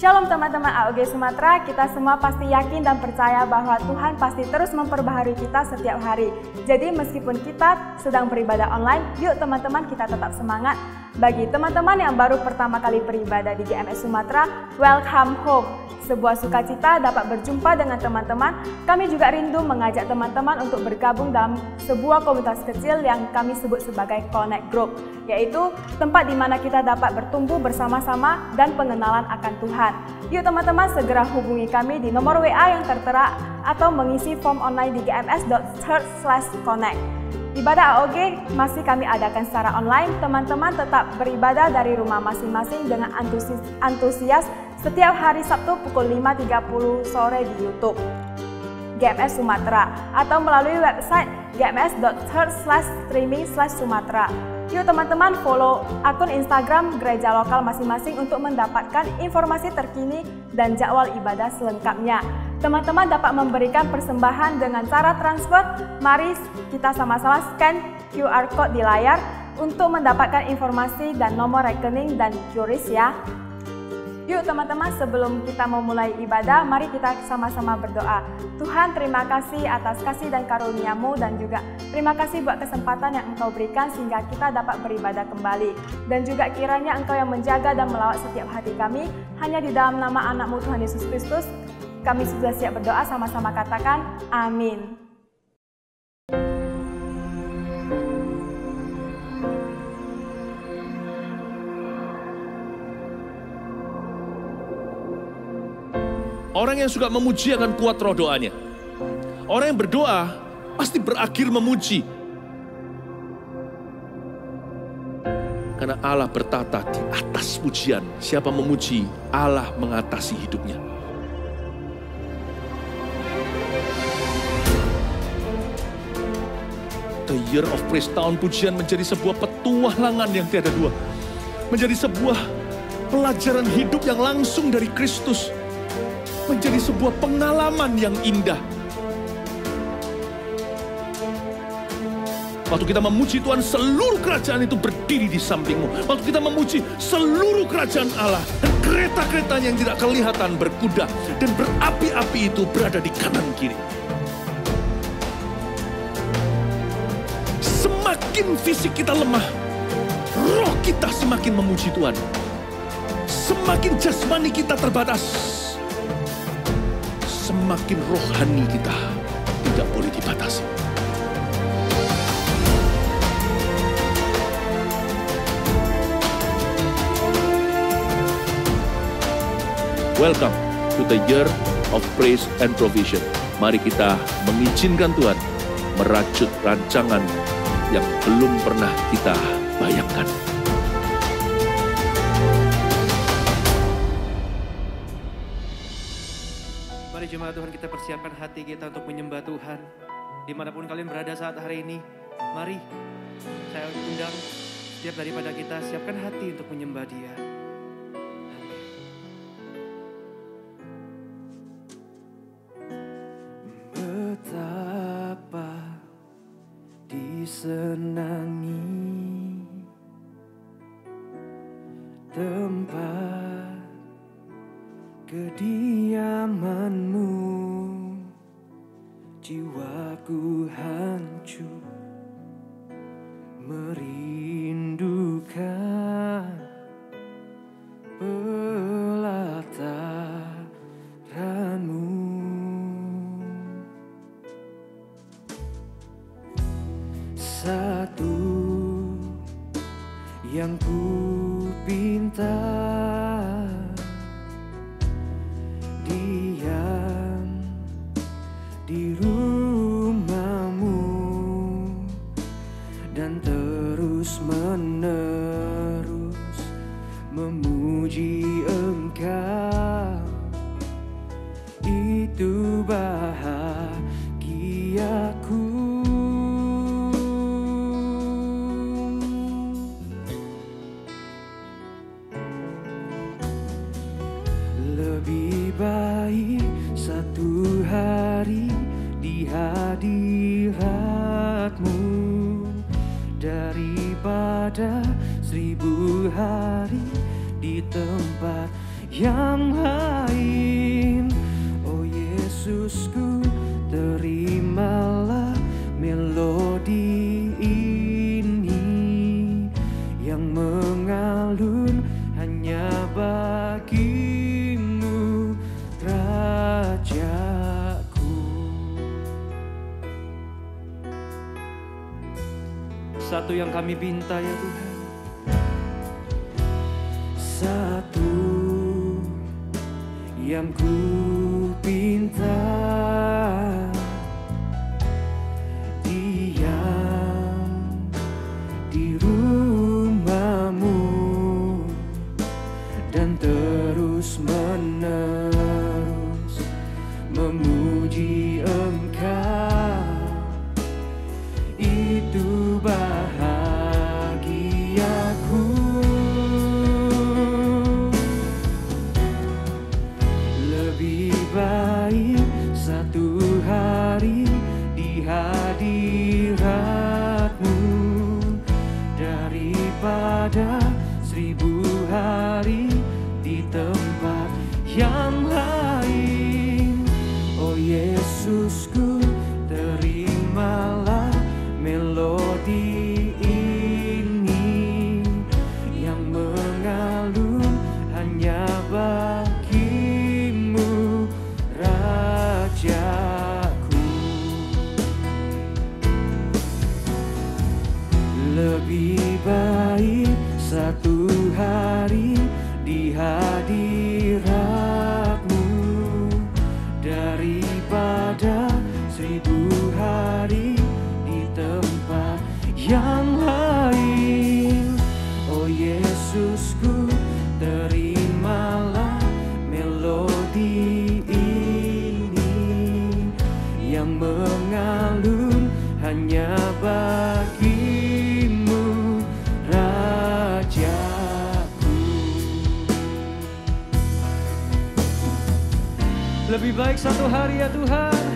Shalom teman-teman AOG Sumatera, kita semua pasti yakin dan percaya bahwa Tuhan pasti terus memperbaharui kita setiap hari. Jadi meskipun kita sedang beribadah online, yuk teman-teman kita tetap semangat. Bagi teman-teman yang baru pertama kali beribadah di GMS Sumatera, welcome home. Sebuah sukacita dapat berjumpa dengan teman-teman. Kami juga rindu mengajak teman-teman untuk bergabung dalam sebuah komunitas kecil yang kami sebut sebagai Connect Group, yaitu tempat di mana kita dapat bertumbuh bersama-sama dan pengenalan akan Tuhan. Yuk teman-teman segera hubungi kami di nomor WA yang tertera atau mengisi form online di gms.church/connect. Ibadah AOG masih kami adakan secara online. Teman-teman tetap beribadah dari rumah masing-masing dengan antusias setiap hari Sabtu pukul 5.30 sore di YouTube GMS Sumatera atau melalui website gms.church/streaming/sumatera. Yuk teman-teman follow akun Instagram gereja lokal masing-masing untuk mendapatkan informasi terkini dan jadwal ibadah selengkapnya. Teman-teman dapat memberikan persembahan dengan cara transfer. Mari kita sama-sama scan QR Code di layar untuk mendapatkan informasi dan nomor rekening dan QRIS ya. Yuk teman-teman, sebelum kita memulai ibadah, mari kita sama-sama berdoa. Tuhan, terima kasih atas kasih dan karunia-Mu dan juga terima kasih buat kesempatan yang Engkau berikan sehingga kita dapat beribadah kembali. Dan juga kiranya Engkau yang menjaga dan melawat setiap hati kami, hanya di dalam nama anak-Mu Tuhan Yesus Kristus, kami sudah siap berdoa, sama-sama katakan amin. Orang yang suka memuji akan kuat roh doanya. Orang yang berdoa pasti berakhir memuji. Karena Allah bertata di atas pujian. Siapa memuji, Allah mengatasi hidupnya. The Year of Praise, tahun pujian menjadi sebuah petualangan yang tiada dua. Menjadi sebuah pelajaran hidup yang langsung dari Kristus. Menjadi sebuah pengalaman yang indah. Waktu kita memuji Tuhan, seluruh kerajaan itu berdiri di sampingmu. Waktu kita memuji seluruh kerajaan Allah, dan kereta-keretanya yang tidak kelihatan berkuda dan berapi-api itu berada di kanan kiri. Semakin fisik kita lemah, roh kita semakin memuji Tuhan. Semakin jasmani kita terbatas, semakin rohani kita tidak boleh dibatasi. Welcome to the Year of Praise and Provision. Mari kita mengizinkan Tuhan merajut rancangan yang belum pernah kita bayangkan. Mari jemaat Tuhan, kita persiapkan hati kita untuk menyembah Tuhan. Dimanapun kalian berada saat hari ini, mari saya undang setiap daripada kita siapkan hati untuk menyembah Dia. Betapa disenangi tempat kediaman-Mu, jiwaku hancur merindukan pelataran-Mu. Satu yang ku pinta, diam di rumah-Mu dan terus-menerus memuji Engkau. Itu bahagiaku. Lebih baik satu hari di hadirat-Mu daripada 1000 hari di tempat yang lain. Oh Yesusku, terimalah melodi ini yang mengalun hanya bagimu, Rajaku. Satu yang kami minta ya Tuhan, satu yang ku pinta, diam di rumahmu dan terus menerus memuji Engkau. Itu bahagiaku. Lebih baik satu hari di hadirat-Mu daripada 1000 hari di tempat yang lain. Oh Yesusku, terimalah melodi ini yang mengalun hanya bagimu, Rajaku. Lebih baik satu hari di hadirat-Mu daripada 1000 hari di tempat yang lain. Oh Yesusku, terimalah melodi ini yang mengalun hanya bagimu, Rajaku. Lebih baik satu hari ya Tuhan,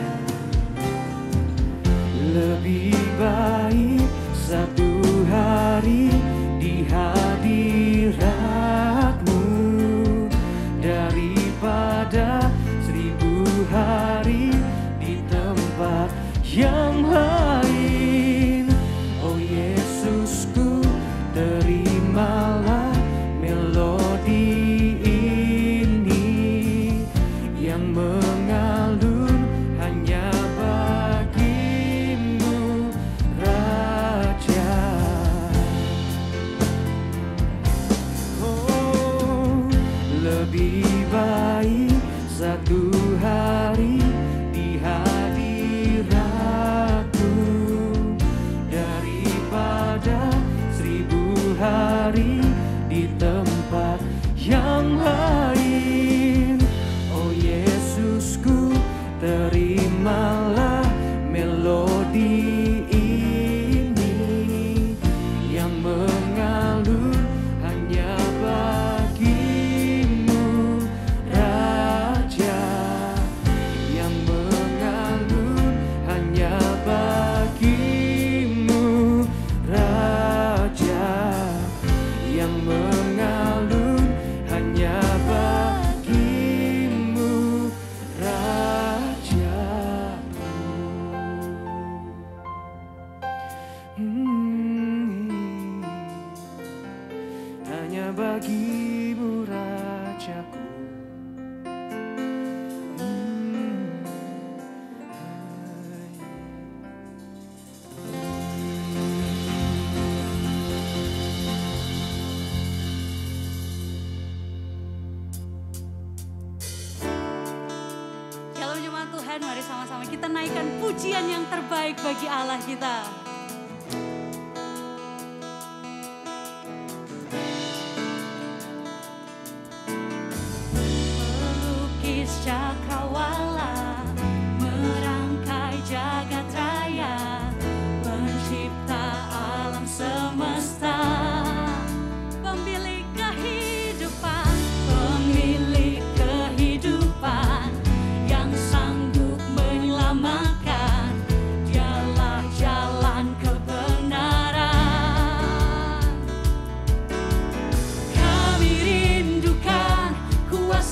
lebih baik satu hari di hadirat-Mu daripada 1000 hari di tempat yang lain. Oh Yesusku, terimalah melodi ini yang mengalun hanya bagimu, Raja. Oh, lebih baik satu hari di hadirat-Mu daripada 1000 hari di tempat yang lain. Oh Yesusku, terimalah melodi ini yang mengalun hanya bagimu, Raja. Yang mengalun hanya bagimu, Raja. Yang mengalun hanya bagimu, Rajaku. Hanya bagimu, Rajaku. Shalom jemaat Tuhan, mari sama-sama kita naikkan pujian yang terbaik bagi Allah kita. Melukis cakrawala, merangkai jagat raya, pencipta alam semesta, pemilik kehidupan, yang sanggup menyelamatkan. Dialah jalan kebenaran. Kami rindukan kuasa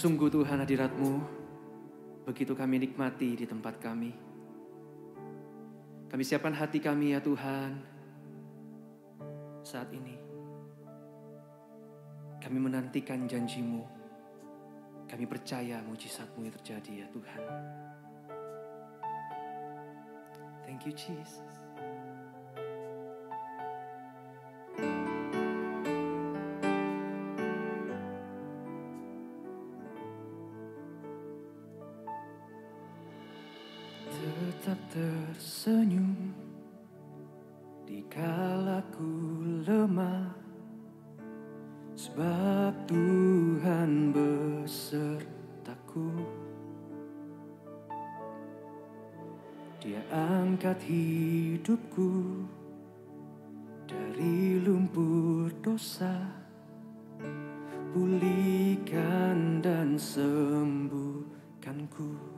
Sungguh Tuhan, hadirat-Mu begitu kami nikmati di tempat kami. Kami siapkan hati kami ya Tuhan saat ini. Kami menantikan janji-Mu. Kami percaya mujizat-Mu yang terjadi ya Tuhan. Thank you Jesus. Tetap tersenyum dikala ku lemah, sebab Tuhan besertaku. Dia angkat hidupku dari lumpur dosa, pulihkan dan sembuhkanku.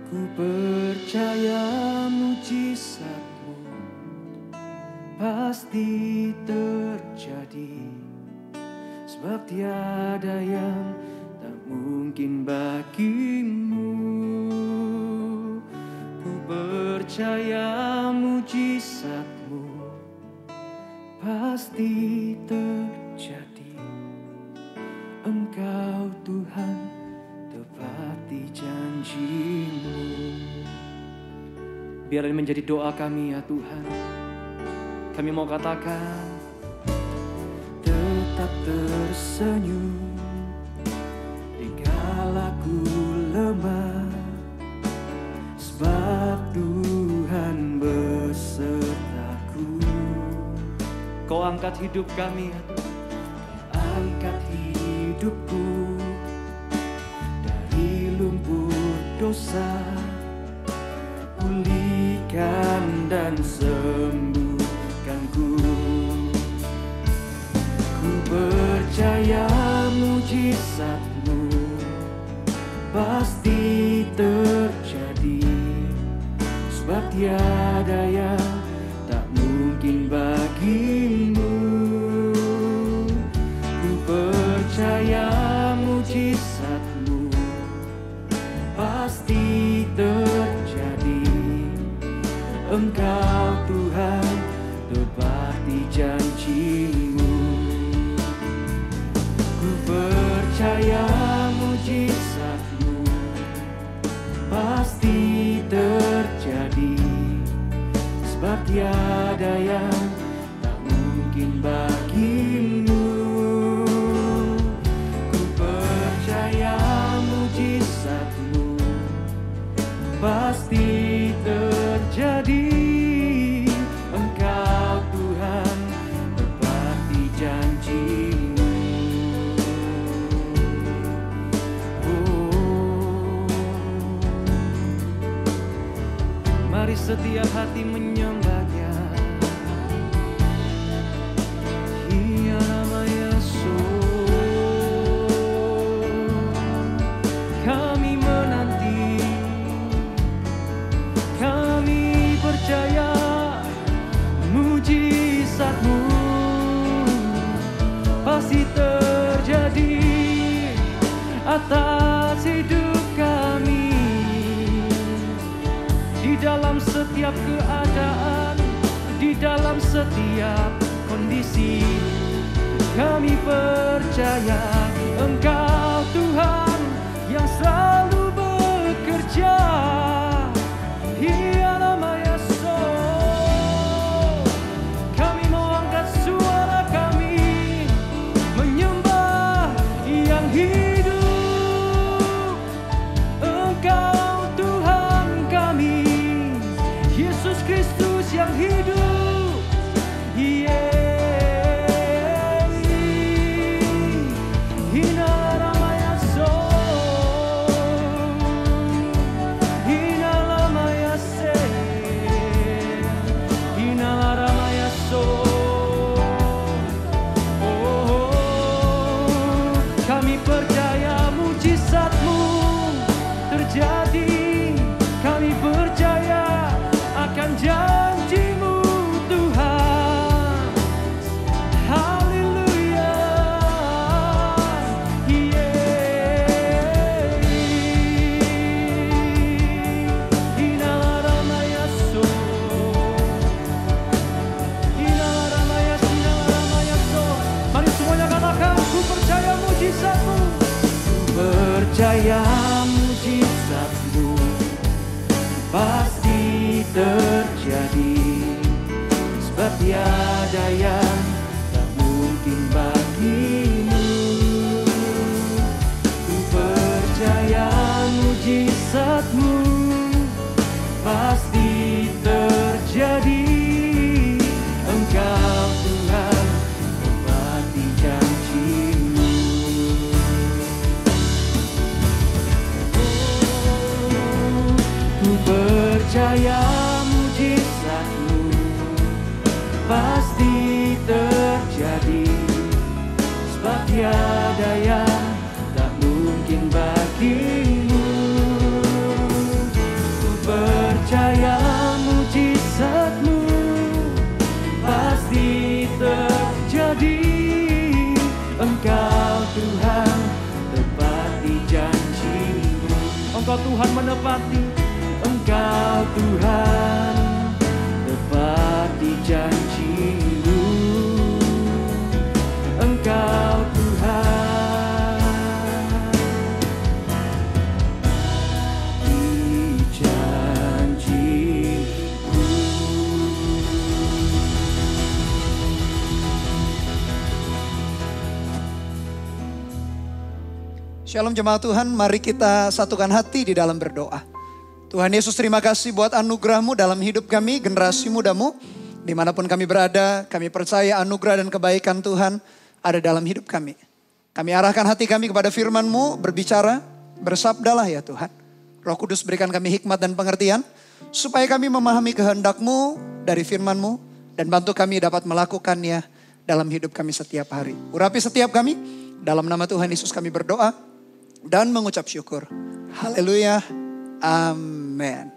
Ku percaya mujizat-Mu pasti terjadi, sebab tiada yang tak mungkin bagi-Mu. Ku percaya mujizat-Mu pasti terjadi. Engkau Tuhan tepati janji-Mu. Biar ini menjadi doa kami ya Tuhan. Kami mau katakan, tetap tersenyum dikala ku lemah, sebab Tuhan besertaku. Kau angkat hidup kami ya Tuhan. Kau angkat hidupku dari lumpur dosa, pulihkan dan sembuhkanku. Ku percaya mujizat-Mu pasti terjadi, sebab tiada yang tak mungkin bagi-Mu. Ku percaya mujizat-Mu pasti terjadi. Engkau Tuhan tepati janji-Mu. Ku percaya mujizat-Mu pasti terjadi, sebab tiada yang tak mungkin bagi-Mu. Ku percaya mujizat-Mu pasti terjadi. Engkau Tuhan tepati janji-Mu. Oh, mari setiap hati menyembah-Nya. Ia nama Yesus. Kami menanti, kami percaya mujizat-Mu pasti terjadi atas hidup kami. Di dalam setiap keadaan, di dalam setiap kondisi, kami percaya Engkau Tuhan yang selalu bekerja. Ia nama Yesus. Kami mau angkat suara kami menyembah yang hidup. Engkau Tuhan kami, Yesus Kristus yang hidup. Kami percaya mujizat-Mu terjadi. Kami percaya akan jadi. tiada yang tak mungkin bagimu. Ku percaya mujizatmu pasti terjadi. Engkau Tuhan tepati janjimu. Ku percaya mujizatmu pasti terjadi. Sebab tiada yang tak mungkin bagimu. Ku percaya mujizatmu pasti terjadi. Engkau Tuhan tepati janjimu. Engkau Tuhan menepati. Engkau Tuhan tepati janjimu. Engkau Tuhan di janjimu. Shalom jemaat Tuhan, mari kita satukan hati di dalam berdoa. Tuhan Yesus, terima kasih buat anugerah-Mu dalam hidup kami, generasi muda-Mu. Dimanapun kami berada, kami percaya anugerah dan kebaikan Tuhan ada dalam hidup kami. Kami arahkan hati kami kepada firman-Mu, berbicara, bersabdalah ya Tuhan. Roh Kudus berikan kami hikmat dan pengertian, supaya kami memahami kehendak-Mu dari firman-Mu, dan bantu kami dapat melakukannya dalam hidup kami setiap hari. Urapi setiap kami, dalam nama Tuhan Yesus kami berdoa dan mengucap syukur. Haleluya. Amin.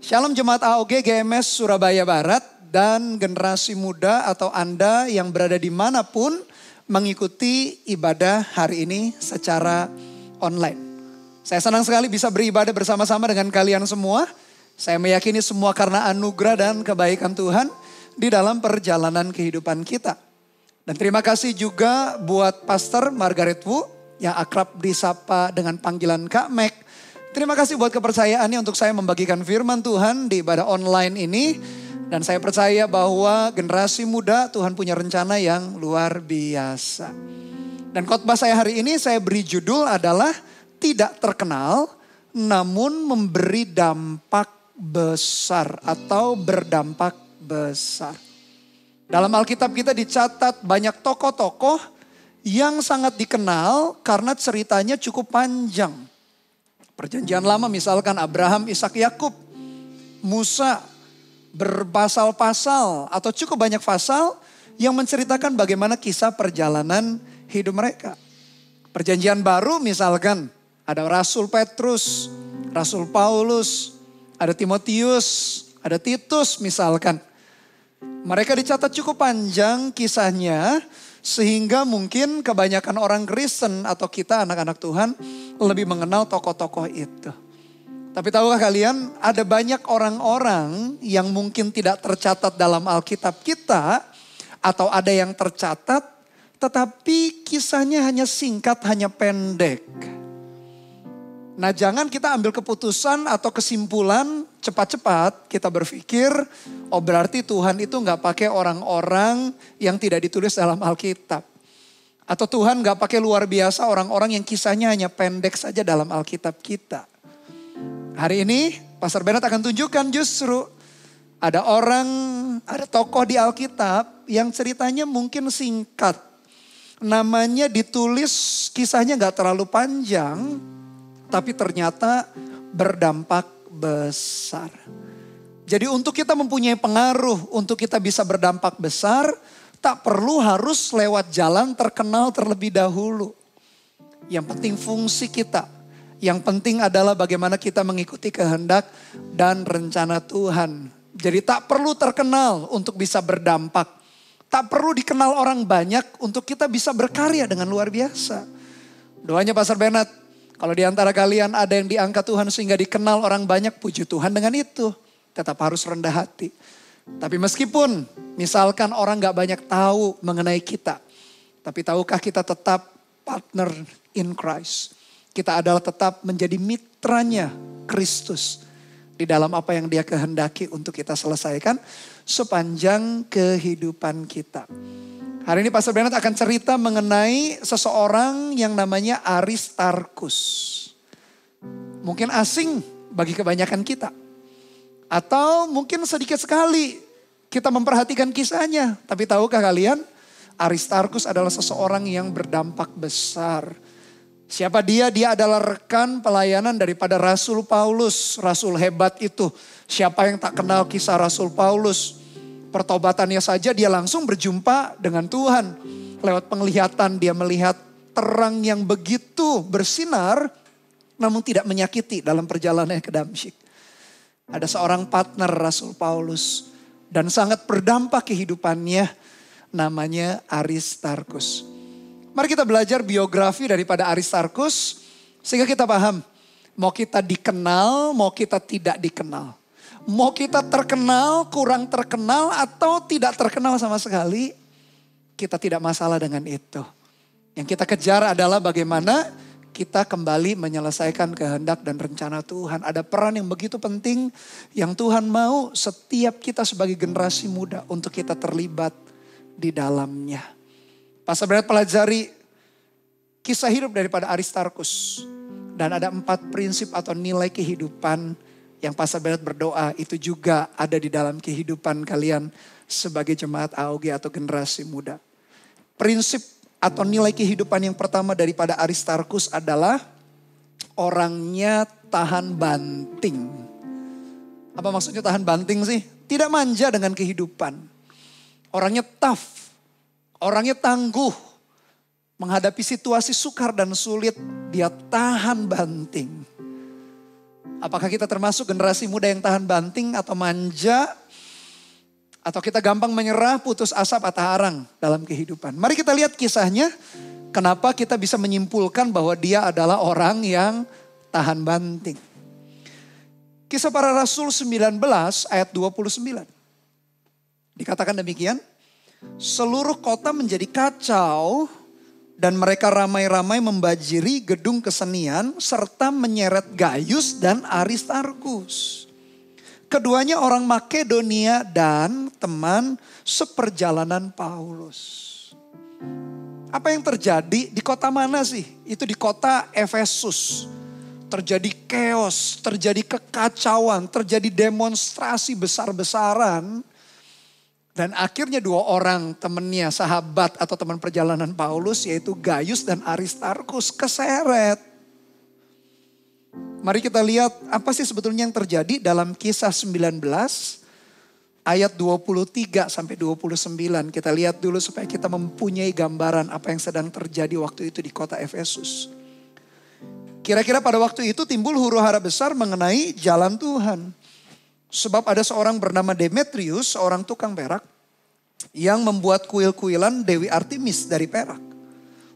Shalom jemaat AOG GMS Surabaya Barat dan generasi muda atau Anda yang berada dimanapun mengikuti ibadah hari ini secara online. Saya senang sekali bisa beribadah bersama-sama dengan kalian semua. Saya meyakini semua karena anugerah dan kebaikan Tuhan di dalam perjalanan kehidupan kita. Dan terima kasih juga buat Pastor Margaret Wu yang akrab disapa dengan panggilan Kak Mek. Terima kasih buat kepercayaannya untuk saya membagikan firman Tuhan di ibadah online ini. Dan saya percaya bahwa generasi muda Tuhan punya rencana yang luar biasa. Dan khotbah saya hari ini saya beri judul adalah tidak terkenal namun memberi dampak besar atau berdampak besar. Dalam Alkitab kita dicatat banyak tokoh-tokoh yang sangat dikenal karena ceritanya cukup panjang. Perjanjian Lama misalkan Abraham, Ishak, Yakub, Musa, berpasal-pasal atau cukup banyak pasal yang menceritakan bagaimana kisah perjalanan hidup mereka. Perjanjian Baru misalkan ada Rasul Petrus, Rasul Paulus, ada Timotius, ada Titus misalkan. Mereka dicatat cukup panjang kisahnya sehingga mungkin kebanyakan orang Kristen atau kita anak-anak Tuhan lebih mengenal tokoh-tokoh itu. Tapi tahukah kalian ada banyak orang-orang yang mungkin tidak tercatat dalam Alkitab kita atau ada yang tercatat tetapi kisahnya hanya singkat, hanya pendek. Nah, jangan kita ambil keputusan atau kesimpulan cepat-cepat. Kita berpikir, oh berarti Tuhan itu gak pakai orang-orang yang tidak ditulis dalam Alkitab. Atau Tuhan gak pakai luar biasa orang-orang yang kisahnya hanya pendek saja dalam Alkitab kita. Hari ini Pastor Bernard akan tunjukkan justru ada orang, ada tokoh di Alkitab yang ceritanya mungkin singkat. Namanya ditulis kisahnya gak terlalu panjang. Tapi ternyata berdampak besar. Jadi untuk kita mempunyai pengaruh, untuk kita bisa berdampak besar, tak perlu harus lewat jalan terkenal terlebih dahulu. Yang penting fungsi kita. Yang penting adalah bagaimana kita mengikuti kehendak dan rencana Tuhan. Jadi tak perlu terkenal untuk bisa berdampak. Tak perlu dikenal orang banyak untuk kita bisa berkarya dengan luar biasa. Doanya Pastor Bernard. Kalau di antara kalian ada yang diangkat Tuhan sehingga dikenal orang banyak, puji Tuhan dengan itu. Tetap harus rendah hati. Tapi meskipun misalkan orang gak banyak tahu mengenai kita. Tapi tahukah kita tetap partner in Christ. Kita adalah tetap menjadi mitranya Kristus. di dalam apa yang Dia kehendaki untuk kita selesaikan sepanjang kehidupan kita. Hari ini Pastor Bernard akan cerita mengenai seseorang yang namanya Aristarkus. Mungkin asing bagi kebanyakan kita. Atau mungkin sedikit sekali kita memperhatikan kisahnya. Tapi tahukah kalian, Aristarkus adalah seseorang yang berdampak besar. Siapa dia? Dia adalah rekan pelayanan daripada Rasul Paulus. Rasul hebat itu. Siapa yang tak kenal kisah Rasul Paulus? Pertobatannya saja dia langsung berjumpa dengan Tuhan. Lewat penglihatan dia melihat terang yang begitu bersinar, namun tidak menyakiti dalam perjalanannya ke Damsyik. Ada seorang partner Rasul Paulus dan sangat berdampak kehidupannya, namanya Aristarkus. Mari kita belajar biografi daripada Aristarkus sehingga kita paham mau kita dikenal, mau kita tidak dikenal. Mau kita terkenal, kurang terkenal atau tidak terkenal sama sekali, kita tidak masalah dengan itu. Yang kita kejar adalah bagaimana kita kembali menyelesaikan kehendak dan rencana Tuhan. Ada peran yang begitu penting yang Tuhan mau setiap kita sebagai generasi muda untuk kita terlibat di dalamnya. Pastor Bernard pelajari kisah hidup daripada Aristarkus. Dan ada 4 prinsip atau nilai kehidupan yang Pastor Bernard berdoa itu juga ada di dalam kehidupan kalian sebagai jemaat AOG atau generasi muda. Prinsip atau nilai kehidupan yang pertama daripada Aristarkus adalah orangnya tahan banting. Apa maksudnya tahan banting sih? Tidak manja dengan kehidupan. Orangnya tough, orangnya tangguh. Menghadapi situasi sukar dan sulit, dia tahan banting. Apakah kita termasuk generasi muda yang tahan banting atau manja? Atau kita gampang menyerah, putus asa, patah arang dalam kehidupan. Mari kita lihat kisahnya. Kenapa kita bisa menyimpulkan bahwa dia adalah orang yang tahan banting. Kisah Para Rasul 19 ayat 29. Dikatakan demikian. Seluruh kota menjadi kacau dan mereka ramai-ramai membajiri gedung kesenian serta menyeret Gaius dan Aristarkus. Keduanya orang Makedonia dan teman seperjalanan Paulus. Apa yang terjadi di kota mana sih? Itu di kota Efesus. Terjadi chaos, terjadi kekacauan, terjadi demonstrasi besar-besaran. Dan akhirnya 2 orang temannya, sahabat atau teman perjalanan Paulus yaitu Gaius dan Aristarkus keseret. Mari kita lihat apa sih sebetulnya yang terjadi dalam kisah 19 ayat 23 sampai 29. Kita lihat dulu supaya kita mempunyai gambaran apa yang sedang terjadi waktu itu di kota Efesus. Kira-kira pada waktu itu timbul huru-hara besar mengenai jalan Tuhan. Sebab ada seorang bernama Demetrius, seorang tukang perak, yang membuat kuil-kuilan Dewi Artemis dari perak.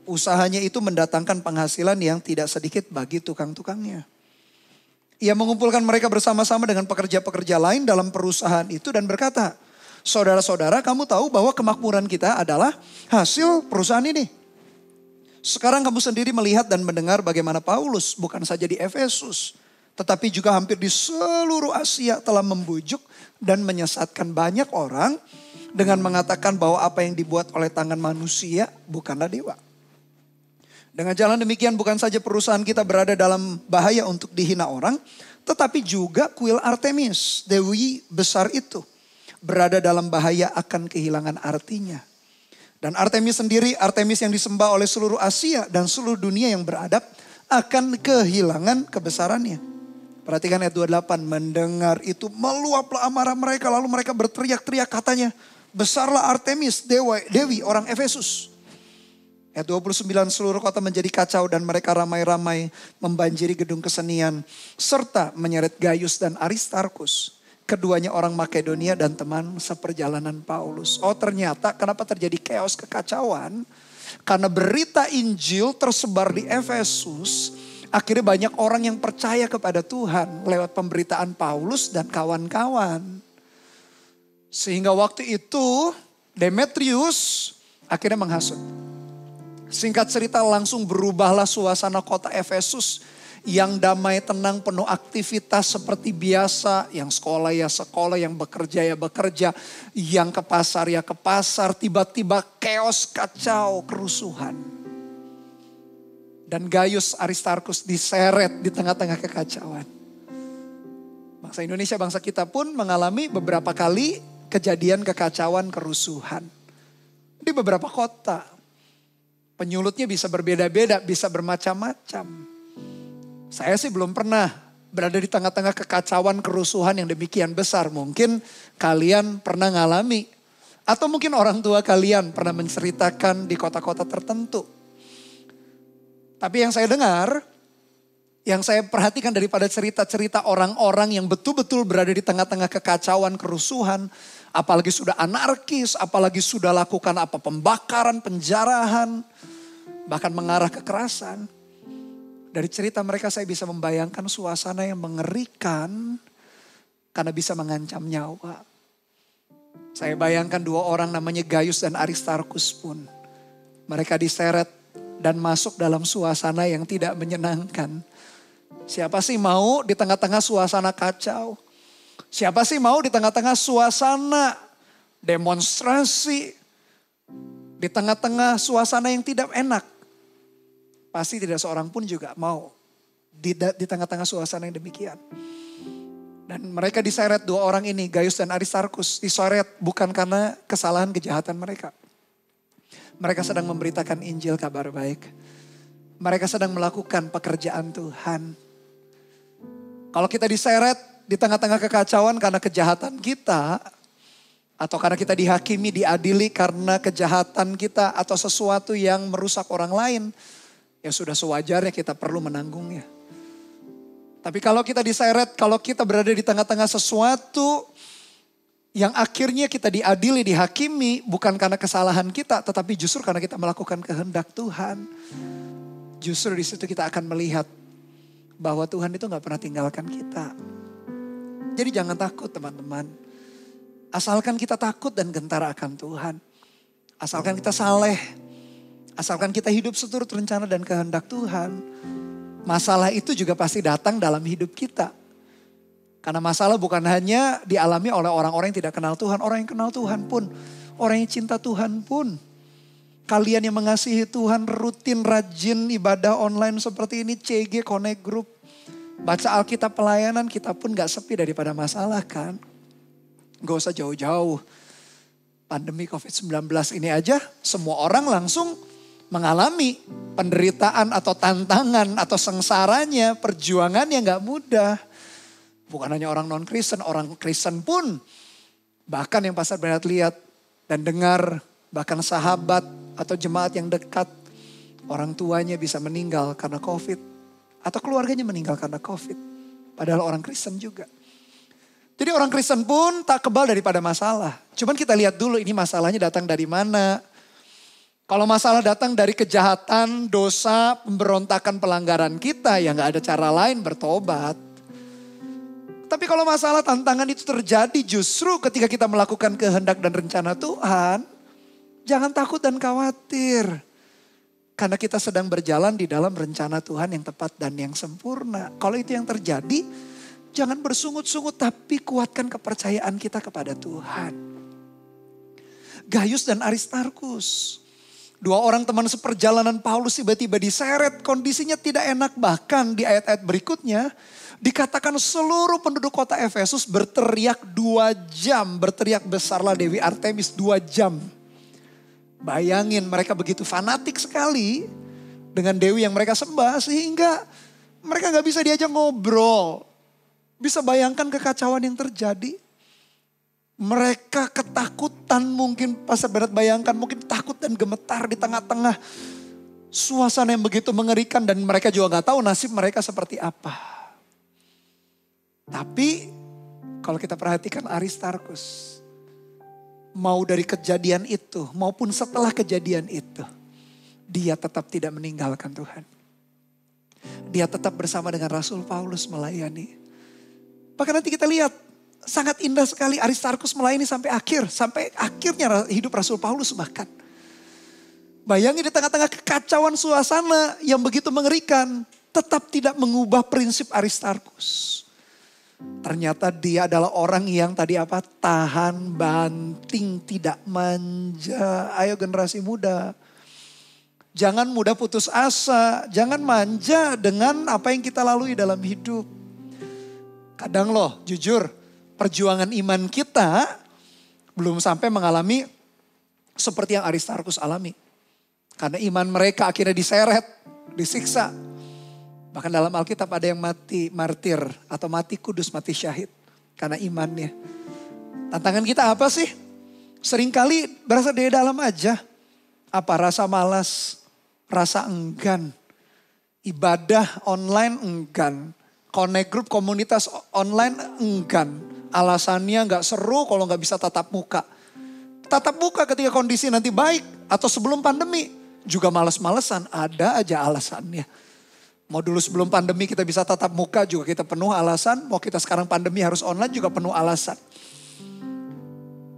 Usahanya itu mendatangkan penghasilan yang tidak sedikit bagi tukang-tukangnya. Ia mengumpulkan mereka bersama-sama dengan pekerja-pekerja lain dalam perusahaan itu dan berkata, saudara-saudara, kamu tahu bahwa kemakmuran kita adalah hasil perusahaan ini. Sekarang kamu sendiri melihat dan mendengar bagaimana Paulus bukan saja di Efesus, tetapi juga hampir di seluruh Asia telah membujuk dan menyesatkan banyak orang dengan mengatakan bahwa apa yang dibuat oleh tangan manusia bukanlah dewa. Dengan jalan demikian bukan saja perusahaan kita berada dalam bahaya untuk dihina orang, tetapi juga kuil Artemis, dewi besar itu, berada dalam bahaya akan kehilangan artinya. Dan Artemis sendiri, Artemis yang disembah oleh seluruh Asia dan seluruh dunia yang beradab, akan kehilangan kebesarannya. Perhatikan ayat 28, mendengar itu meluaplah amarah mereka, lalu mereka berteriak-teriak katanya, besarlah Artemis, dewi orang Efesus. Ayat 29, seluruh kota menjadi kacau dan mereka ramai-ramai membanjiri gedung kesenian, serta menyeret Gaius dan Aristarkus. Keduanya orang Makedonia dan teman seperjalanan Paulus. Oh ternyata kenapa terjadi chaos kekacauan? Karena berita Injil tersebar di Efesus. Akhirnya banyak orang yang percaya kepada Tuhan lewat pemberitaan Paulus dan kawan-kawan. Sehingga waktu itu Demetrius akhirnya menghasut. Singkat cerita langsung berubahlah suasana kota Efesus Yang damai, tenang, penuh aktivitas seperti biasa. Yang sekolah ya sekolah, yang bekerja ya bekerja. Yang ke pasar ya ke pasar. Tiba-tiba chaos, kacau, kerusuhan. Dan Gaius Aristarkus diseret di tengah-tengah kekacauan. Bangsa Indonesia, bangsa kita pun mengalami beberapa kali kejadian kekacauan, kerusuhan. Di beberapa kota. Penyulutnya bisa berbeda-beda, bisa bermacam-macam. Saya sih belum pernah berada di tengah-tengah kekacauan, kerusuhan yang demikian besar. Mungkin kalian pernah ngalami. Atau mungkin orang tua kalian pernah menceritakan di kota-kota tertentu. Tapi yang saya dengar, yang saya perhatikan daripada cerita-cerita orang-orang yang betul-betul berada di tengah-tengah kekacauan, kerusuhan. Apalagi sudah anarkis, apalagi sudah lakukan pembakaran, penjarahan. Bahkan mengarah kekerasan. Dari cerita mereka saya bisa membayangkan suasana yang mengerikan karena bisa mengancam nyawa. Saya bayangkan dua orang namanya Gaius dan Aristarkus pun. Mereka diseret dan masuk dalam suasana yang tidak menyenangkan. Siapa sih mau di tengah-tengah suasana kacau? Siapa sih mau di tengah-tengah suasana demonstrasi? Di tengah-tengah suasana yang tidak enak? Pasti tidak seorang pun juga mau di tengah-tengah suasana yang demikian. Dan mereka diseret dua orang ini, Gaius dan Aristarkus. Diseret bukan karena kesalahan kejahatan mereka. Mereka sedang memberitakan Injil, kabar baik. Mereka sedang melakukan pekerjaan Tuhan. Kalau kita diseret di tengah-tengah kekacauan karena kejahatan kita. Atau karena kita dihakimi, diadili karena kejahatan kita. Atau sesuatu yang merusak orang lain. Ya sudah sewajarnya kita perlu menanggungnya. Tapi kalau kita diseret, kalau kita berada di tengah-tengah sesuatu yang akhirnya kita diadili, dihakimi bukan karena kesalahan kita, tetapi justru karena kita melakukan kehendak Tuhan. Justru di situ kita akan melihat bahwa Tuhan itu gak pernah tinggalkan kita. Jadi jangan takut teman-teman. Asalkan kita takut dan gentar akan Tuhan. Asalkan kita saleh. Asalkan kita hidup seturut rencana dan kehendak Tuhan. Masalah itu juga pasti datang dalam hidup kita. Karena masalah bukan hanya dialami oleh orang-orang yang tidak kenal Tuhan. Orang yang kenal Tuhan pun. Orang yang cinta Tuhan pun. Kalian yang mengasihi Tuhan rutin rajin ibadah online seperti ini. CG Connect Group. Baca Alkitab pelayanan kita pun gak sepi daripada masalah kan. Gak usah jauh-jauh. Pandemi COVID-19 ini aja semua orang langsung mengalami penderitaan atau tantangan atau sengsaranya, perjuangan yang gak mudah. Bukan hanya orang non-Kristen, orang Kristen pun. Bahkan yang Pastor Bernard lihat dan dengar, bahkan sahabat atau jemaat yang dekat, orang tuanya bisa meninggal karena COVID. Atau keluarganya meninggal karena COVID. Padahal orang Kristen juga. Jadi orang Kristen pun tak kebal daripada masalah. Cuman kita lihat dulu ini masalahnya datang dari mana. Kalau masalah datang dari kejahatan, dosa, pemberontakan, pelanggaran kita, ya gak ada cara lain bertobat. Tapi kalau masalah tantangan itu terjadi justru ketika kita melakukan kehendak dan rencana Tuhan, jangan takut dan khawatir. Karena kita sedang berjalan di dalam rencana Tuhan yang tepat dan yang sempurna. Kalau itu yang terjadi, jangan bersungut-sungut tapi kuatkan kepercayaan kita kepada Tuhan. Gaius dan Aristarkus. Dua orang teman seperjalanan Paulus tiba-tiba diseret, kondisinya tidak enak. Bahkan di ayat-ayat berikutnya dikatakan seluruh penduduk kota Efesus berteriak 2 jam. Berteriak besarlah Dewi Artemis 2 jam. Bayangin mereka begitu fanatik sekali dengan Dewi yang mereka sembah sehingga mereka gak bisa diajak ngobrol. Bisa bayangkan kekacauan yang terjadi. Mereka ketakutan mungkin, Pastor Bernard bayangkan mungkin takut dan gemetar di tengah-tengah suasana yang begitu mengerikan. Dan mereka juga gak tahu nasib mereka seperti apa. Tapi kalau kita perhatikan Aristarkus, mau dari kejadian itu maupun setelah kejadian itu, dia tetap tidak meninggalkan Tuhan. Dia tetap bersama dengan Rasul Paulus melayani. Bahkan nanti kita lihat, sangat indah sekali Aristarkus melayani sampai akhirnya hidup Rasul Paulus bahkan. Bayangin di tengah-tengah kekacauan suasana yang begitu mengerikan. tetap tidak mengubah prinsip Aristarkus. Ternyata dia adalah orang yang tadi apa? Tahan banting, tidak manja. Ayo generasi muda. Jangan mudah putus asa. Jangan manja dengan apa yang kita lalui dalam hidup. Kadang loh, jujur, perjuangan iman kita belum sampai mengalami seperti yang Aristarkus alami. Karena iman mereka akhirnya diseret, disiksa. Bahkan dalam Alkitab ada yang mati martir atau mati kudus, mati syahid. Karena imannya. Tantangan kita apa sih? Seringkali berasa dari dalam aja. Apa? Rasa malas, rasa enggan. Ibadah online enggan. Connect group komunitas online enggan. Alasannya gak seru kalau gak bisa tatap muka. Tatap muka ketika kondisi nanti baik atau sebelum pandemi. Juga males-malesan, ada aja alasannya. Mau dulu sebelum pandemi kita bisa tatap muka juga kita penuh alasan. Mau kita sekarang pandemi harus online juga penuh alasan.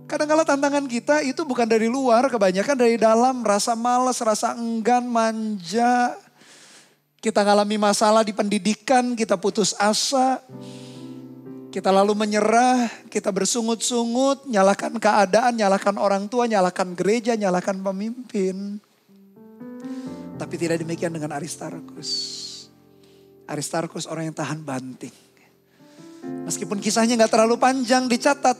Kadang-kala tantangan kita itu bukan dari luar, kebanyakan dari dalam. Rasa malas, rasa enggan, manja. Kita ngalami masalah di pendidikan, kita putus asa. Kita lalu menyerah, kita bersungut-sungut, nyalakan keadaan, nyalakan orang tua, nyalakan gereja, nyalakan pemimpin. Tapi tidak demikian dengan Aristarkus. Aristarkus orang yang tahan banting. Meskipun kisahnya gak terlalu panjang dicatat.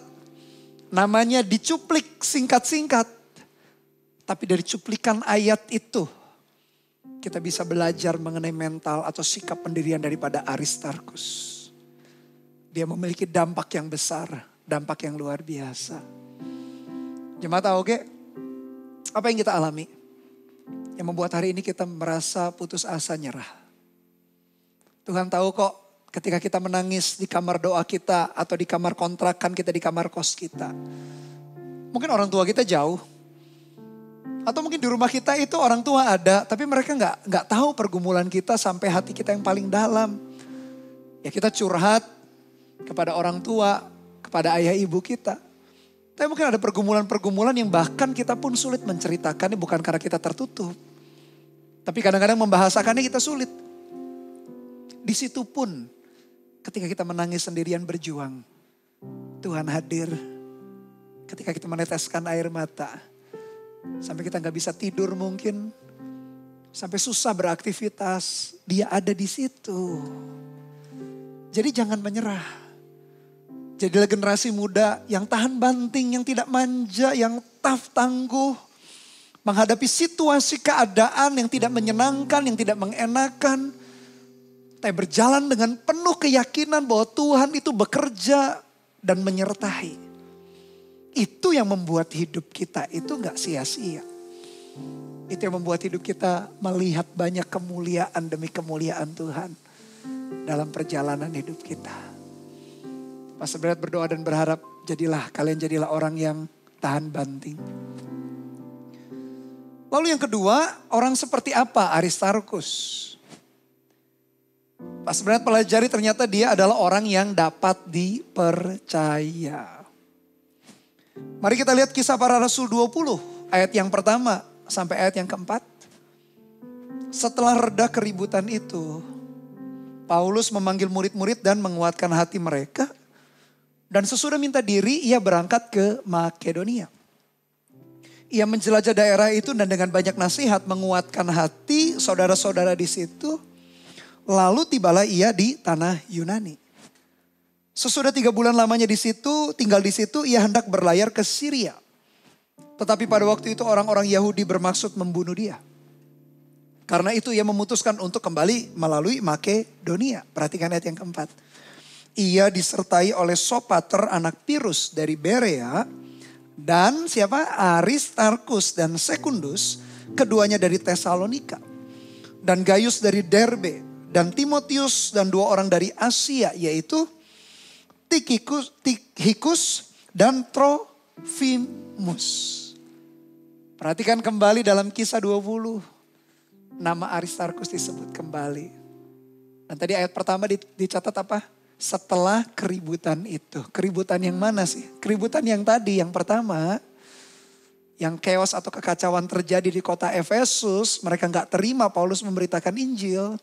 Namanya dicuplik singkat-singkat. Tapi dari cuplikan ayat itu kita bisa belajar mengenai mental atau sikap pendirian daripada Aristarkus. Dia memiliki dampak yang besar, dampak yang luar biasa. Jemaat tahu apa yang kita alami? Yang membuat hari ini kita merasa putus asa, nyerah. Tuhan tahu kok ketika kita menangis di kamar doa kita atau di kamar kontrakan kita, di kamar kos kita. Mungkin orang tua kita jauh. Atau mungkin di rumah kita itu orang tua ada, tapi mereka nggak tahu pergumulan kita sampai hati kita yang paling dalam. Ya kita curhat kepada orang tua, kepada ayah ibu kita. Tapi mungkin ada pergumulan-pergumulan yang bahkan kita pun sulit menceritakannya bukan karena kita tertutup. Tapi kadang-kadang membahasakannya kita sulit. Di situ pun ketika kita menangis sendirian berjuang, Tuhan hadir. Ketika kita meneteskan air mata. Sampai kita gak bisa tidur mungkin. Sampai susah beraktivitas. Dia ada di situ. Jadi jangan menyerah. Jadilah generasi muda yang tahan banting, yang tidak manja, yang tough, tangguh. Menghadapi situasi keadaan yang tidak menyenangkan, yang tidak mengenakan. Tapi berjalan dengan penuh keyakinan bahwa Tuhan itu bekerja dan menyertai. Itu yang membuat hidup kita itu gak sia-sia. Itu yang membuat hidup kita melihat banyak kemuliaan demi kemuliaan Tuhan. Dalam perjalanan hidup kita. Pastor Berat berdoa dan berharap kalian jadilah orang yang tahan banting. Lalu yang kedua, orang seperti apa Aristarkus? Pastor Berat pelajari ternyata dia adalah orang yang dapat dipercaya. Mari kita lihat Kisah Para Rasul 20 ayat yang pertama sampai ayat yang keempat. Setelah reda keributan itu, Paulus memanggil murid-murid dan menguatkan hati mereka. Dan sesudah minta diri ia berangkat ke Makedonia. Ia menjelajah daerah itu dan dengan banyak nasihat menguatkan hati saudara-saudara di situ. Lalu tibalah ia di tanah Yunani. Sesudah 3 bulan lamanya tinggal di situ, ia hendak berlayar ke Syria. Tetapi pada waktu itu orang-orang Yahudi bermaksud membunuh dia. Karena itu ia memutuskan untuk kembali melalui Makedonia. Perhatikan ayat yang keempat. Ia disertai oleh Sopater anak Pirus dari Berea. Dan siapa? Aristarkus dan Sekundus. Keduanya dari Tesalonika. Dan Gaius dari Derbe. Dan Timotius dan 2 orang dari Asia yaitu Tikhikus dan Trofimus. Perhatikan kembali dalam Kisah 20. Nama Aristarkus disebut kembali. Dan tadi ayat pertama dicatat apa? Setelah keributan itu. Keributan yang mana sih? Keributan yang tadi, yang pertama. Yang chaos atau kekacauan terjadi di kota Efesus. Mereka gak terima Paulus memberitakan Injil.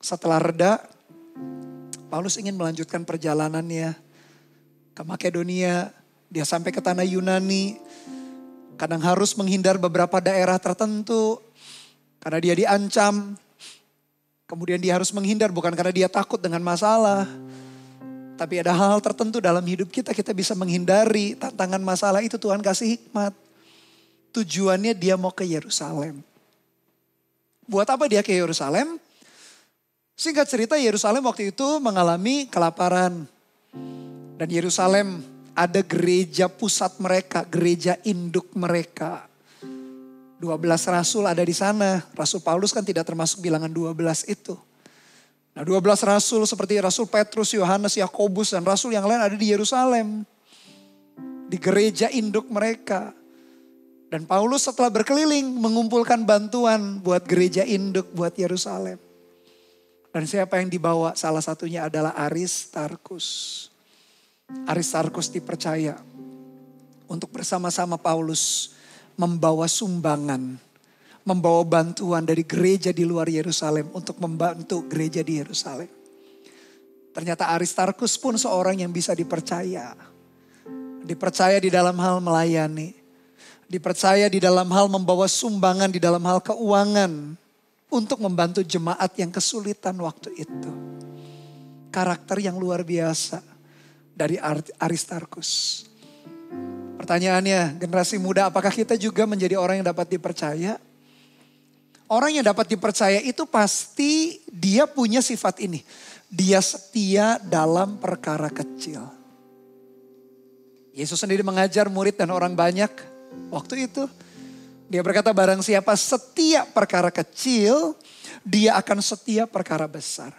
Setelah reda, Paulus ingin melanjutkan perjalanannya ke Makedonia. Dia sampai ke tanah Yunani. Kadang harus menghindar beberapa daerah tertentu karena dia diancam. Kemudian dia harus menghindar bukan karena dia takut dengan masalah. Tapi ada hal tertentu dalam hidup kita bisa menghindari tantangan masalah itu. Tuhan kasih hikmat. Tujuannya dia mau ke Yerusalem. Buat apa dia ke Yerusalem? Singkat cerita, Yerusalem waktu itu mengalami kelaparan. Dan Yerusalem ada gereja pusat mereka, gereja induk mereka. 12 rasul ada di sana. Rasul Paulus kan tidak termasuk bilangan 12 itu. Nah 12 rasul seperti Rasul Petrus, Yohanes, Yakobus dan rasul yang lain ada di Yerusalem. Di gereja induk mereka. Dan Paulus setelah berkeliling mengumpulkan bantuan buat gereja induk, buat Yerusalem. Dan siapa yang dibawa? Salah satunya adalah Aristarkus. Aristarkus dipercaya untuk bersama-sama Paulus membawa sumbangan, membawa bantuan dari gereja di luar Yerusalem untuk membantu gereja di Yerusalem. Ternyata Aristarkus pun seorang yang bisa dipercaya. Dipercaya di dalam hal melayani. Dipercaya di dalam hal membawa sumbangan, di dalam hal keuangan. Untuk membantu jemaat yang kesulitan waktu itu. Karakter yang luar biasa dari Aristarkus. Pertanyaannya, generasi muda, apakah kita juga menjadi orang yang dapat dipercaya? Orang yang dapat dipercaya itu pasti dia punya sifat ini. Dia setia dalam perkara kecil. Yesus sendiri mengajar murid dan orang banyak waktu itu. Dia berkata, barang siapa setia perkara kecil, dia akan setia perkara besar.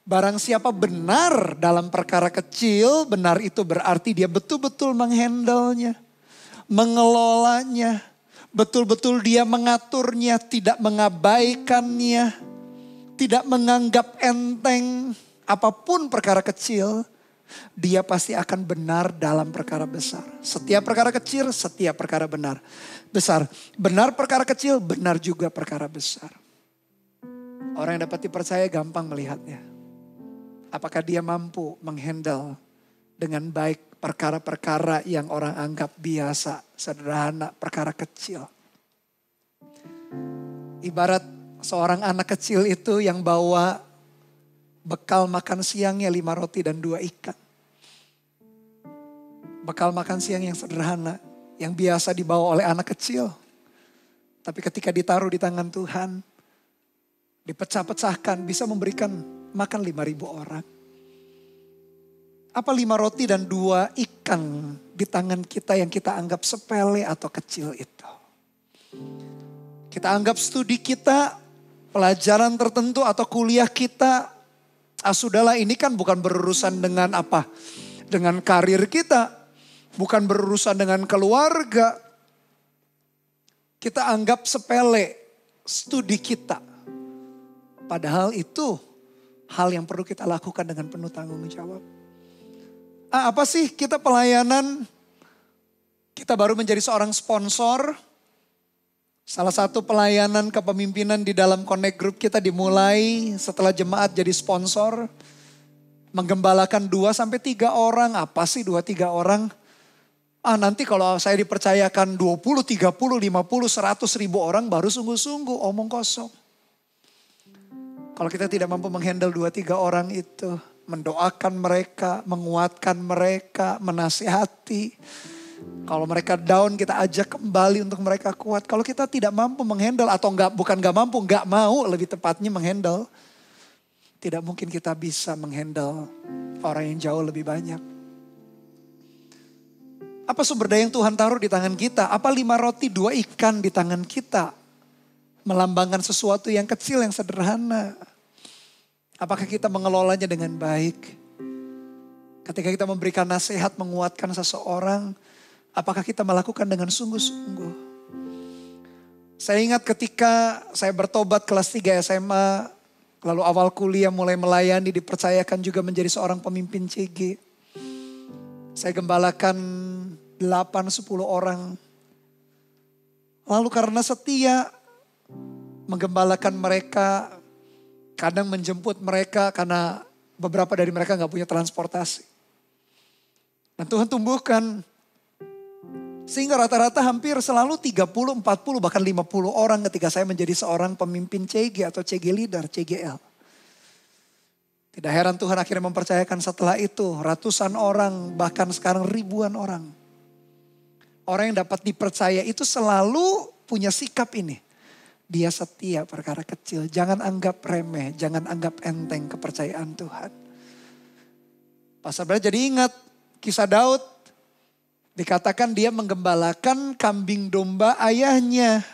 Barang siapa benar dalam perkara kecil, benar itu berarti dia betul-betul menghandlenya, mengelolanya, betul-betul dia mengaturnya, tidak mengabaikannya, tidak menganggap enteng apapun perkara kecil, dia pasti akan benar dalam perkara besar. Setiap perkara kecil, setiap perkara besar. Benar perkara kecil, benar juga perkara besar. Orang yang dapat dipercaya gampang melihatnya. Apakah dia mampu menghandle dengan baik perkara-perkara yang orang anggap biasa, sederhana, perkara kecil. Ibarat seorang anak kecil itu yang bawa bekal makan siangnya 5 roti dan 2 ikan. Bekal makan siang yang sederhana, yang biasa dibawa oleh anak kecil. Tapi ketika ditaruh di tangan Tuhan, dipecah-pecahkan, bisa memberikan makan 5.000 orang. Apa 5 roti dan 2 ikan di tangan kita yang kita anggap sepele atau kecil itu? Kita anggap studi kita, pelajaran tertentu atau kuliah kita, sudahlah ini kan bukan berurusan dengan apa? Dengan karir kita. Bukan berurusan dengan keluarga. Kita anggap sepele studi kita. Padahal itu hal yang perlu kita lakukan dengan penuh tanggung jawab. Apa sih kita pelayanan? Kita baru menjadi seorang sponsor. Salah satu pelayanan kepemimpinan di dalam Connect Group kita dimulai setelah jemaat jadi sponsor. Menggembalakan 2-3 orang. Apa sih 2-3 orang? Nanti kalau saya dipercayakan 20, 30, 50, 100 ribu orang baru sungguh-sungguh omong kosong. Kalau kita tidak mampu menghandle 2-3 orang itu, mendoakan mereka, menguatkan mereka, menasihati. Kalau mereka down kita ajak kembali untuk mereka kuat. Kalau kita tidak mampu menghandle atau bukan nggak mampu, nggak mau lebih tepatnya menghandle. Tidak mungkin kita bisa menghandle orang yang jauh lebih banyak. Apa sumber daya yang Tuhan taruh di tangan kita? Apa 5 roti 2 ikan di tangan kita? Melambangkan sesuatu yang kecil, yang sederhana. Apakah kita mengelolanya dengan baik? Ketika kita memberikan nasihat, menguatkan seseorang, apakah kita melakukan dengan sungguh-sungguh? Saya ingat ketika saya bertobat kelas 3 SMA, lalu awal kuliah mulai melayani, dipercayakan juga menjadi seorang pemimpin CG. Saya gembalakan 8-10 orang. Lalu karena setia menggembalakan mereka, Kadang menjemput mereka karena beberapa dari mereka gak punya transportasi. Dan Tuhan tumbuhkan. Sehingga rata-rata hampir selalu 30, 40 bahkan 50 orang ketika saya menjadi seorang pemimpin CG atau CG leader, CGL. Tidak heran Tuhan akhirnya mempercayakan setelah itu ratusan orang bahkan sekarang ribuan orang. Orang yang dapat dipercaya itu selalu punya sikap ini. Dia setia perkara kecil. Jangan anggap remeh, jangan anggap enteng kepercayaan Tuhan. Pas saudara jadi ingat kisah Daud. Dikatakan dia menggembalakan kambing domba ayahnya.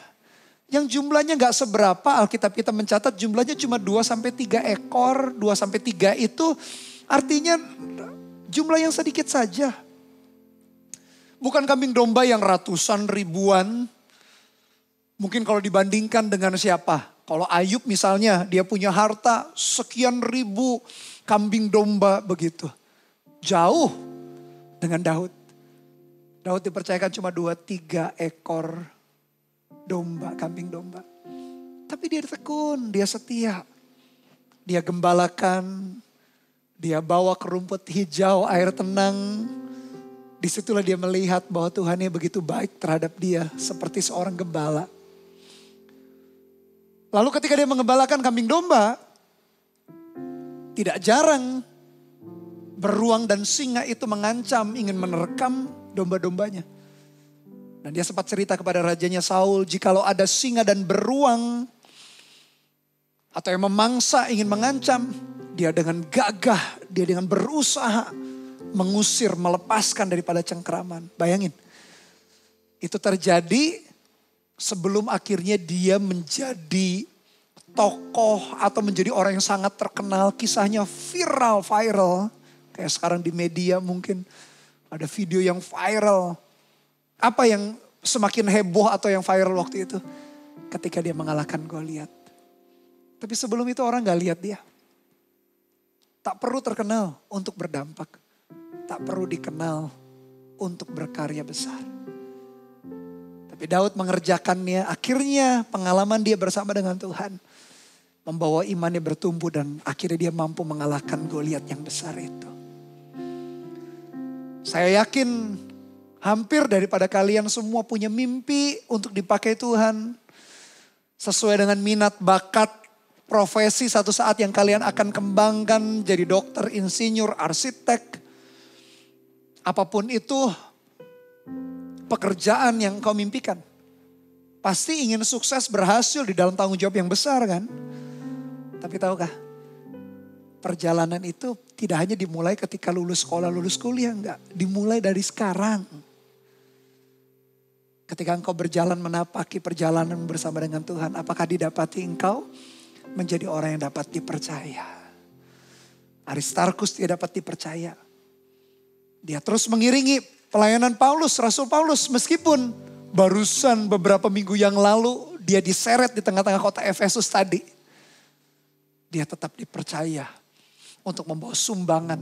Yang jumlahnya gak seberapa, Alkitab kita mencatat jumlahnya cuma 2-3 ekor. 2-3 itu artinya jumlah yang sedikit saja. Bukan kambing domba yang ratusan ribuan. Mungkin kalau dibandingkan dengan siapa? Kalau Ayub misalnya dia punya harta sekian ribu kambing domba begitu. Jauh dengan Daud. Daud dipercayakan cuma 2-3 ekor domba, kambing domba. Tapi dia tekun, dia setia. Dia gembalakan, dia bawa ke rumput hijau, air tenang. Disitulah dia melihat bahwa Tuhan yang begitu baik terhadap dia seperti seorang gembala. Lalu ketika dia mengembalakan kambing domba, tidak jarang beruang dan singa itu mengancam ingin menerkam domba-dombanya. Dan dia sempat cerita kepada rajanya Saul, jikalau ada singa dan beruang atau yang memangsa ingin mengancam, dia dengan gagah, dia dengan berusaha mengusir, melepaskan daripada cengkeraman. Bayangin, itu terjadi sebelum akhirnya dia menjadi tokoh atau menjadi orang yang sangat terkenal. Kisahnya viral. Kayak sekarang di media mungkin ada video yang viral. Apa yang semakin heboh atau yang viral waktu itu? Ketika dia mengalahkan Goliat. Tapi sebelum itu orang gak lihat dia. Tak perlu terkenal untuk berdampak. Tak perlu dikenal untuk berkarya besar. Tapi Daud mengerjakannya, akhirnya pengalaman dia bersama dengan Tuhan membawa imannya bertumbuh dan akhirnya dia mampu mengalahkan Goliat yang besar itu. Saya yakin hampir daripada kalian semua punya mimpi untuk dipakai Tuhan. Sesuai dengan minat, bakat, profesi satu saat yang kalian akan kembangkan jadi dokter, insinyur, arsitek. Apapun itu pekerjaan yang kau mimpikan. Pasti ingin sukses, berhasil di dalam tanggung jawab yang besar kan. Tapi tahukah, perjalanan itu tidak hanya dimulai ketika lulus sekolah, lulus kuliah, enggak. Dimulai dari sekarang. Ketika engkau berjalan menapaki perjalanan bersama dengan Tuhan, apakah didapati engkau menjadi orang yang dapat dipercaya? Aristarkus dia dapat dipercaya. Dia terus mengiringi pelayanan Paulus, Rasul Paulus, meskipun barusan beberapa minggu yang lalu dia diseret di tengah-tengah kota Efesus tadi. Dia tetap dipercaya untuk membawa sumbangan.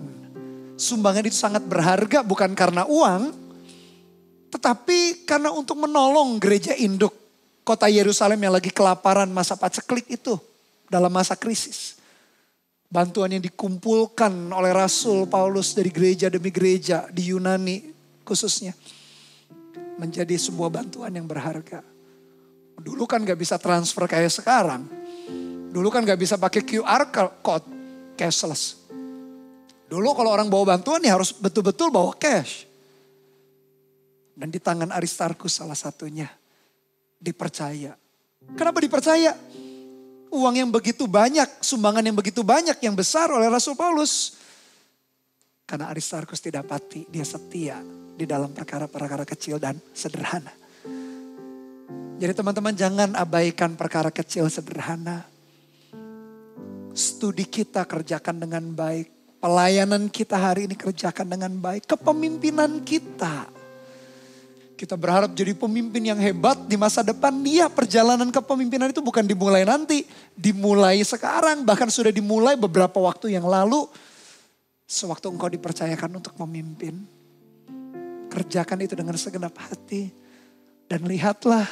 Sumbangan itu sangat berharga bukan karena uang, tetapi karena untuk menolong gereja induk kota Yerusalem yang lagi kelaparan masa paceklik itu dalam masa krisis. Bantuan yang dikumpulkan oleh Rasul Paulus dari gereja demi gereja di Yunani khususnya menjadi sebuah bantuan yang berharga. Dulu kan gak bisa transfer kayak sekarang. Dulu kan gak bisa pakai QR code, cashless. Dulu kalau orang bawa bantuan ya harus betul-betul bawa cash. Dan di tangan Aristarkus salah satunya dipercaya. Kenapa dipercaya? Uang yang begitu banyak, sumbangan yang begitu banyak, yang besar oleh Rasul Paulus. Karena Aristarkus didapati, dia setia di dalam perkara-perkara kecil dan sederhana. Jadi teman-teman jangan abaikan perkara kecil sederhana. Studi kita kerjakan dengan baik. Pelayanan kita hari ini kerjakan dengan baik. Kepemimpinan kita. Kita berharap jadi pemimpin yang hebat di masa depan. Dia perjalanan kepemimpinan itu bukan dimulai nanti. Dimulai sekarang. Bahkan sudah dimulai beberapa waktu yang lalu. Sewaktu engkau dipercayakan untuk memimpin. Kerjakan itu dengan segenap hati. Dan lihatlah.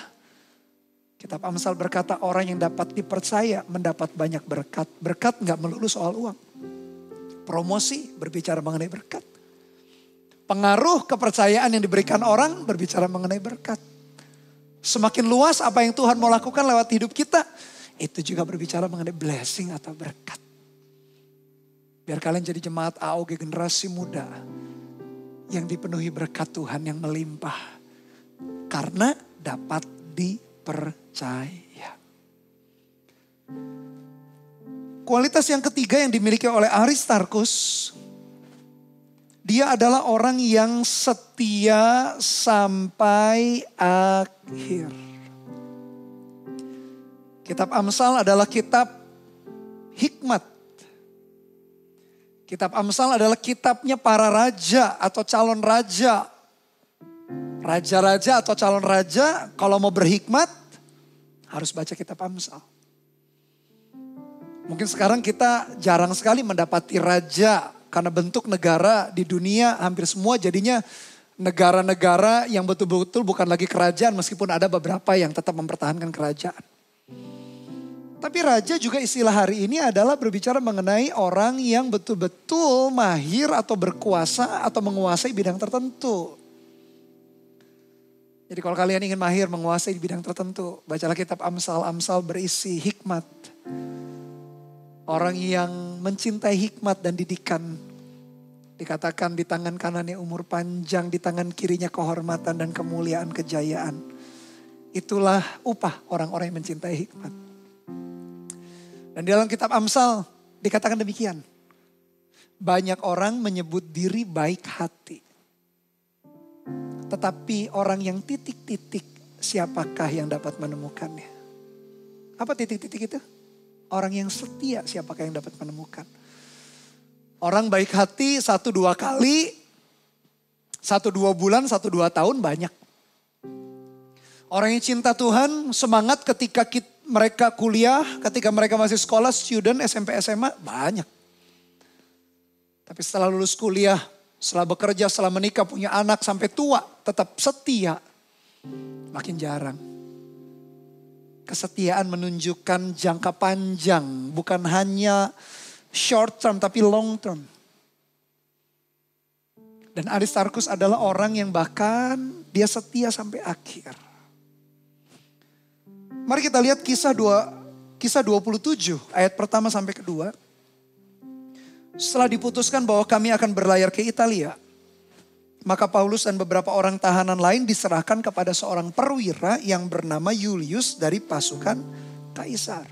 Kitab Amsal berkata orang yang dapat dipercaya mendapat banyak berkat. Berkat gak melulu soal uang. Promosi berbicara mengenai berkat. Pengaruh kepercayaan yang diberikan orang berbicara mengenai berkat. Semakin luas apa yang Tuhan mau lakukan lewat hidup kita, itu juga berbicara mengenai blessing atau berkat. Biar kalian jadi jemaat AOG generasi muda yang dipenuhi berkat Tuhan yang melimpah. Karena dapat dipercaya. Kualitas yang ketiga yang dimiliki oleh Aristarkus, dia adalah orang yang setia sampai akhir. Kitab Amsal adalah kitab hikmat. Kitab Amsal adalah kitabnya para raja atau calon raja. Raja-raja atau calon raja kalau mau berhikmat harus baca kitab Amsal. Mungkin sekarang kita jarang sekali mendapati raja. Karena bentuk negara di dunia hampir semua jadinya negara-negara yang betul-betul bukan lagi kerajaan. Meskipun ada beberapa yang tetap mempertahankan kerajaan. Tapi raja juga istilah hari ini adalah berbicara mengenai orang yang betul-betul mahir atau berkuasa atau menguasai bidang tertentu. Jadi kalau kalian ingin mahir menguasai di bidang tertentu, bacalah kitab Amsal. Amsal berisi hikmat. Orang yang mencintai hikmat dan didikan. Dikatakan di tangan kanannya umur panjang, di tangan kirinya kehormatan dan kemuliaan kejayaan. Itulah upah orang-orang yang mencintai hikmat. Dan di dalam kitab Amsal dikatakan demikian. Banyak orang menyebut diri baik hati. Tetapi orang yang titik-titik, siapakah yang dapat menemukannya? Apa titik-titik itu? Orang yang setia, siapakah yang dapat menemukan? Orang baik hati 1-2 kali, 1-2 bulan, 1-2 tahun banyak. Orang yang cinta Tuhan semangat ketika mereka kuliah, ketika mereka masih sekolah, student, SMP, SMA banyak. Tapi setelah lulus kuliah, setelah bekerja, setelah menikah, punya anak sampai tua, tetap setia. Makin jarang. Kesetiaan menunjukkan jangka panjang, bukan hanya short term tapi long term. Dan Aristarkus adalah orang yang bahkan dia setia sampai akhir. Mari kita lihat kisah 27 ayat pertama sampai kedua. Setelah diputuskan bahwa kami akan berlayar ke Italia, maka Paulus dan beberapa orang tahanan lain diserahkan kepada seorang perwira yang bernama Julius dari pasukan Kaisar.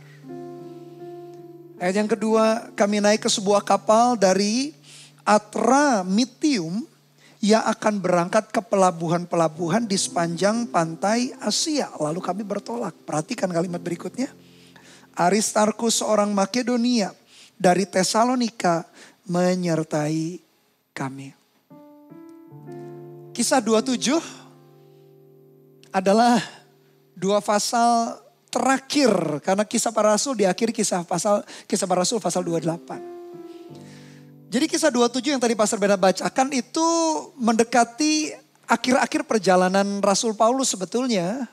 Ayat yang kedua, kami naik ke sebuah kapal dari Adramyttium yang akan berangkat ke pelabuhan-pelabuhan di sepanjang pantai Asia. Lalu kami bertolak. Perhatikan kalimat berikutnya. Aristarkus seorang Makedonia dari Tesalonika menyertai kami. Kisah 27 adalah 2 pasal terakhir. Karena kisah para rasul diakhiri kisah para rasul pasal 28. Jadi kisah 27 yang tadi Pastor Bernard bacakan itu mendekati akhir-akhir perjalanan Rasul Paulus sebetulnya.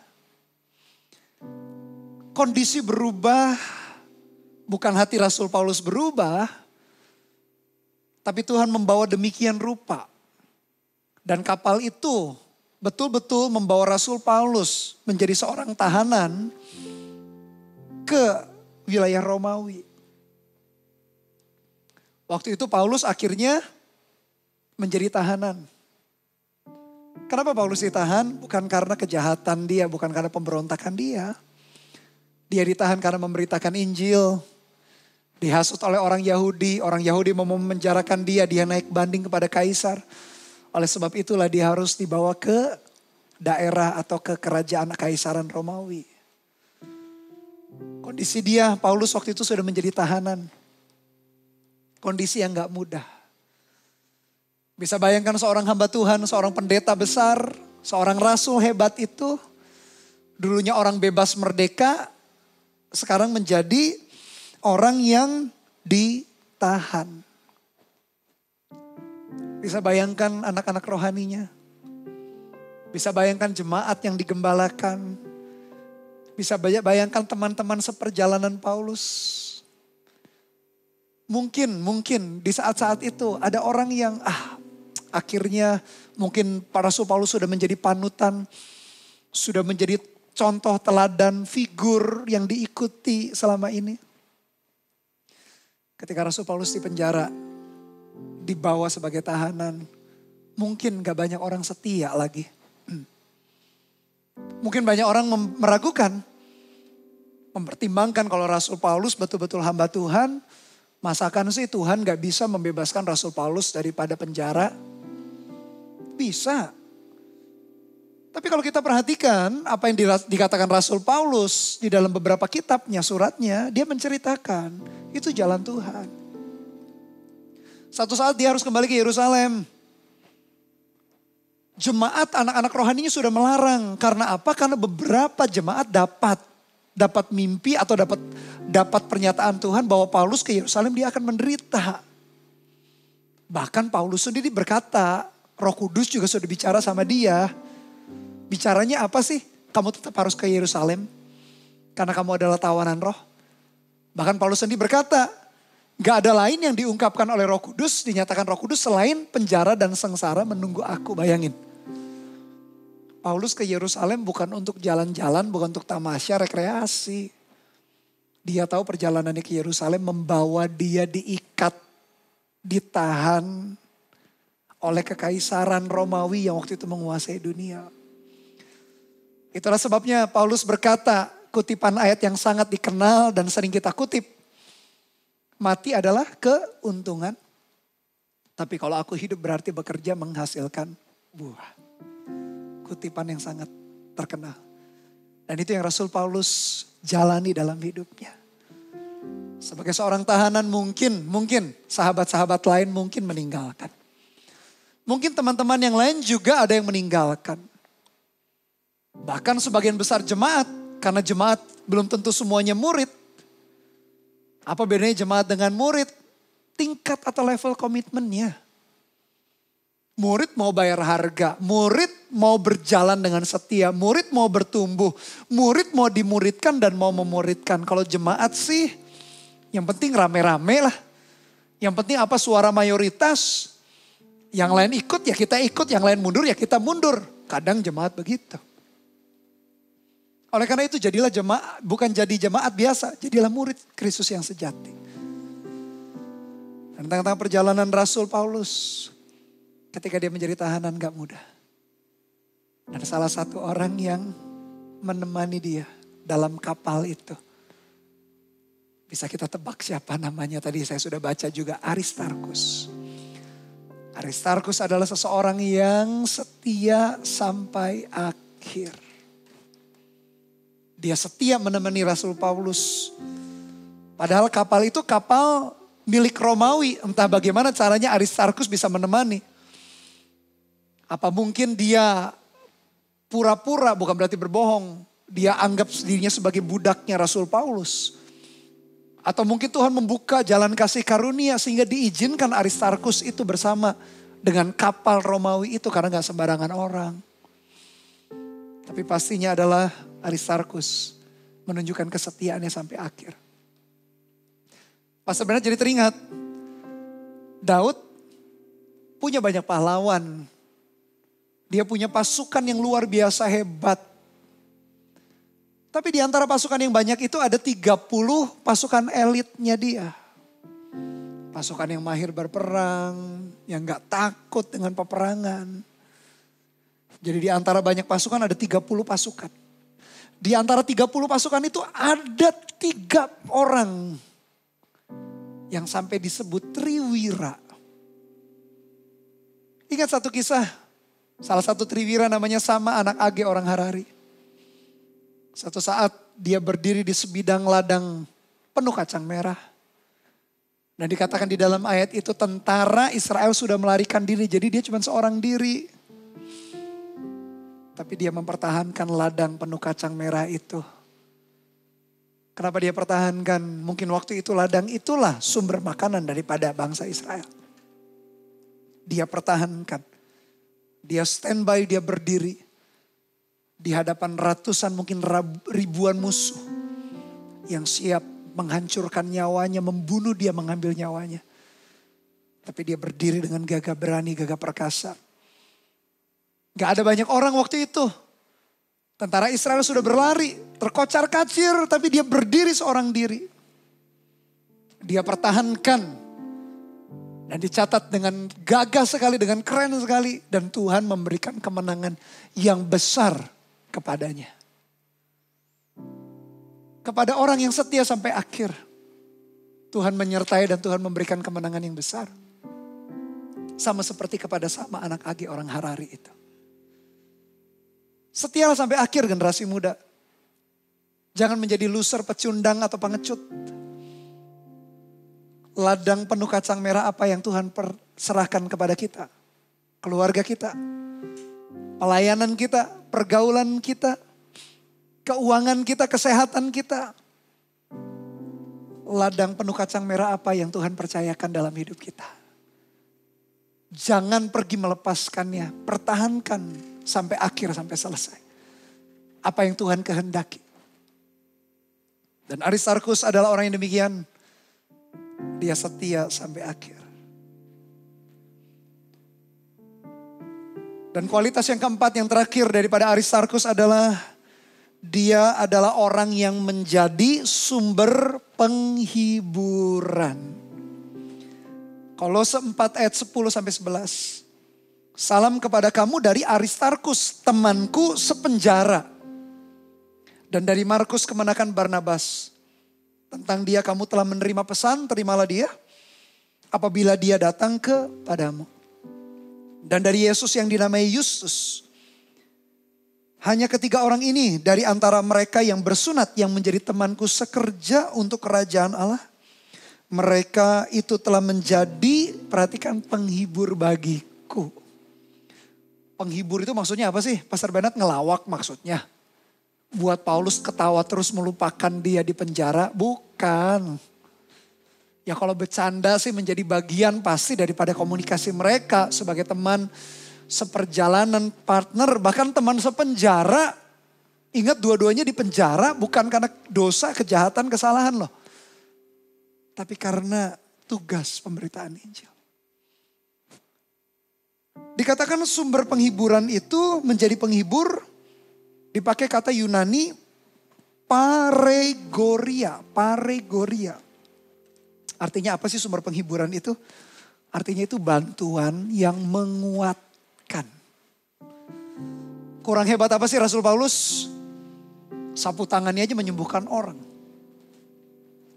Kondisi berubah, bukan hati Rasul Paulus berubah. Tapi Tuhan membawa demikian rupa. Dan kapal itu betul-betul membawa Rasul Paulus menjadi seorang tahanan ke wilayah Romawi. Waktu itu Paulus akhirnya menjadi tahanan. Kenapa Paulus ditahan? Bukan karena kejahatan dia, bukan karena pemberontakan dia. Dia ditahan karena memberitakan Injil. Dihasut oleh orang Yahudi mau memenjarakan dia naik banding kepada Kaisar. Oleh sebab itulah dia harus dibawa ke daerah atau ke kerajaan Kaisaran Romawi. Kondisi dia, Paulus waktu itu sudah menjadi tahanan. Kondisi yang gak mudah. Bisa bayangkan seorang hamba Tuhan, seorang pendeta besar, seorang rasul hebat itu. Dulunya orang bebas merdeka, sekarang menjadi orang yang ditahan. Bisa bayangkan anak-anak rohaninya. Bisa bayangkan jemaat yang digembalakan. Bisa bayangkan teman-teman seperjalanan Paulus. Mungkin di saat-saat itu ada orang yang akhirnya mungkin para Rasul Paulus sudah menjadi panutan. Sudah menjadi contoh teladan figur yang diikuti selama ini. Ketika Rasul Paulus di penjara, dibawa sebagai tahanan. Mungkin gak banyak orang setia lagi. Mungkin banyak orang meragukan. Mempertimbangkan kalau Rasul Paulus betul-betul hamba Tuhan. Masakan sih Tuhan gak bisa membebaskan Rasul Paulus daripada penjara? Bisa. Tapi kalau kita perhatikan apa yang dikatakan Rasul Paulus di dalam beberapa kitabnya, suratnya. Dia menceritakan itu jalan Tuhan. Satu saat dia harus kembali ke Yerusalem. Jemaat anak-anak rohaninya sudah melarang. Karena apa? Karena beberapa jemaat dapat mimpi atau dapat pernyataan Tuhan bahwa Paulus ke Yerusalem dia akan menderita. Bahkan Paulus sendiri berkata, Roh Kudus juga sudah bicara sama dia. Bicaranya apa sih? Kamu tetap harus ke Yerusalem karena kamu adalah tawanan roh. Bahkan Paulus sendiri berkata, gak ada lain yang diungkapkan oleh Roh Kudus, dinyatakan Roh Kudus selain penjara dan sengsara menunggu aku. Bayangin. Paulus ke Yerusalem bukan untuk jalan-jalan, bukan untuk tamasya, rekreasi. Dia tahu perjalanannya ke Yerusalem membawa dia diikat, ditahan oleh kekaisaran Romawi yang waktu itu menguasai dunia. Itulah sebabnya Paulus berkata, kutipan ayat yang sangat dikenal dan sering kita kutip. Mati adalah keuntungan. Tapi kalau aku hidup berarti bekerja menghasilkan buah. Kutipan yang sangat terkenal. Dan itu yang Rasul Paulus jalani dalam hidupnya. Sebagai seorang tahanan mungkin sahabat-sahabat lain mungkin meninggalkan. Mungkin teman-teman yang lain juga ada yang meninggalkan. Bahkan sebagian besar jemaat, karena jemaat belum tentu semuanya murid. Apa bedanya jemaat dengan murid? Tingkat atau level komitmennya. Murid mau bayar harga, murid mau berjalan dengan setia, murid mau bertumbuh, murid mau dimuridkan dan mau memuridkan. Kalau jemaat sih yang penting rame-rame lah. Yang penting apa suara mayoritas. Yang lain ikut ya kita ikut, yang lain mundur ya kita mundur. Kadang jemaat begitu. Oleh karena itu jadilah jemaat, bukan jadi jemaat biasa, jadilah murid Kristus yang sejati. Dan tentang perjalanan Rasul Paulus, ketika dia menjadi tahanan gak mudah. Ada salah satu orang yang menemani dia dalam kapal itu. Bisa kita tebak siapa namanya, tadi saya sudah baca juga, Aristarkus. Aristarkus adalah seseorang yang setia sampai akhir. Dia setia menemani Rasul Paulus. Padahal kapal itu kapal milik Romawi. Entah bagaimana caranya Aristarkus bisa menemani. Apa mungkin dia pura-pura, bukan berarti berbohong. Dia anggap dirinya sebagai budaknya Rasul Paulus. Atau mungkin Tuhan membuka jalan kasih karunia sehingga diizinkan Aristarkus itu bersama dengan kapal Romawi itu karena gak sembarangan orang. Tapi pastinya adalah Aristarkus menunjukkan kesetiaannya sampai akhir. Pastor Bernard jadi teringat, Daud punya banyak pahlawan. Dia punya pasukan yang luar biasa hebat. Tapi di antara pasukan yang banyak itu ada 30 pasukan elitnya dia. Pasukan yang mahir berperang, yang gak takut dengan peperangan. Jadi di antara banyak pasukan ada 30 pasukan. Di antara 30 pasukan itu ada 3 orang yang sampai disebut triwira. Ingat satu kisah, salah satu triwira namanya Sama, anak Age orang Harari. Satu saat dia berdiri di sebidang ladang penuh kacang merah. Dan dikatakan di dalam ayat itu tentara Israel sudah melarikan diri, jadi dia cuma seorang diri. Tapi dia mempertahankan ladang penuh kacang merah itu. Kenapa dia pertahankan? Mungkin waktu itu ladang itulah sumber makanan daripada bangsa Israel. Dia pertahankan. Dia standby, dia berdiri. Di hadapan ratusan mungkin ribuan musuh yang siap menghancurkan nyawanya, membunuh dia, mengambil nyawanya. Tapi dia berdiri dengan gagah berani, gagah perkasa. Gak ada banyak orang waktu itu. Tentara Israel sudah berlari, terkocar-kacir, tapi dia berdiri seorang diri. Dia pertahankan dan dicatat dengan gagah sekali, dengan keren sekali. Dan Tuhan memberikan kemenangan yang besar kepadanya. Kepada orang yang setia sampai akhir, Tuhan menyertai dan Tuhan memberikan kemenangan yang besar. Sama seperti kepada Sama anak Agi orang Harari itu. Setialah sampai akhir generasi muda. Jangan menjadi loser, pecundang atau pengecut. Ladang penuh kacang merah apa yang Tuhan serahkan kepada kita. Keluarga kita. Pelayanan kita, pergaulan kita. Keuangan kita, kesehatan kita. Ladang penuh kacang merah apa yang Tuhan percayakan dalam hidup kita. Jangan pergi melepaskannya, pertahankan sampai akhir, sampai selesai. Apa yang Tuhan kehendaki. Dan Aristarkus adalah orang yang demikian. Dia setia sampai akhir. Dan kualitas yang keempat, yang terakhir daripada Aristarkus adalah dia adalah orang yang menjadi sumber penghiburan. Kolose 4 ayat 10 sampai 11. Salam kepada kamu dari Aristarkus, temanku sepenjara. Dan dari Markus kemenakan Barnabas. Tentang dia kamu telah menerima pesan, terimalah dia. Apabila dia datang kepadamu. Dan dari Yesus yang dinamai Yustus. Hanya ketiga orang ini dari antara mereka yang bersunat, yang menjadi temanku sekerja untuk kerajaan Allah. Mereka itu telah menjadi, perhatikan, penghibur bagiku. Penghibur itu maksudnya apa sih? Pastor Bernard ngelawak maksudnya. Buat Paulus ketawa terus melupakan dia di penjara. Bukan. Ya kalau bercanda sih menjadi bagian pasti daripada komunikasi mereka sebagai teman seperjalanan, partner, bahkan teman sepenjara. Ingat dua-duanya di penjara bukan karena dosa, kejahatan, kesalahan loh. Tapi karena tugas pemberitaan Injil. Dikatakan sumber penghiburan itu menjadi penghibur. Dipakai kata Yunani paregoria. Paregoria. Artinya apa sih sumber penghiburan itu? Artinya itu bantuan yang menguatkan. Kurang hebat apa sih Rasul Paulus? Sapu tangannya aja menyembuhkan orang.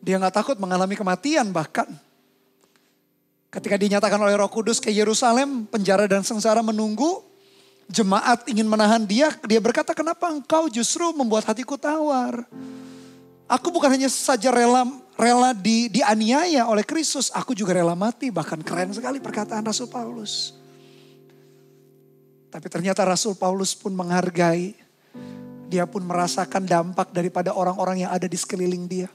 Dia gak takut mengalami kematian bahkan. Ketika dinyatakan oleh Roh Kudus ke Yerusalem, penjara dan sengsara menunggu. Jemaat ingin menahan dia. Dia berkata, kenapa engkau justru membuat hatiku tawar? Aku bukan hanya saja rela dianiaya oleh Kristus. Aku juga rela mati. Bahkan keren sekali perkataan Rasul Paulus. Tapi ternyata Rasul Paulus pun menghargai. Dia pun merasakan dampak daripada orang-orang yang ada di sekeliling dia.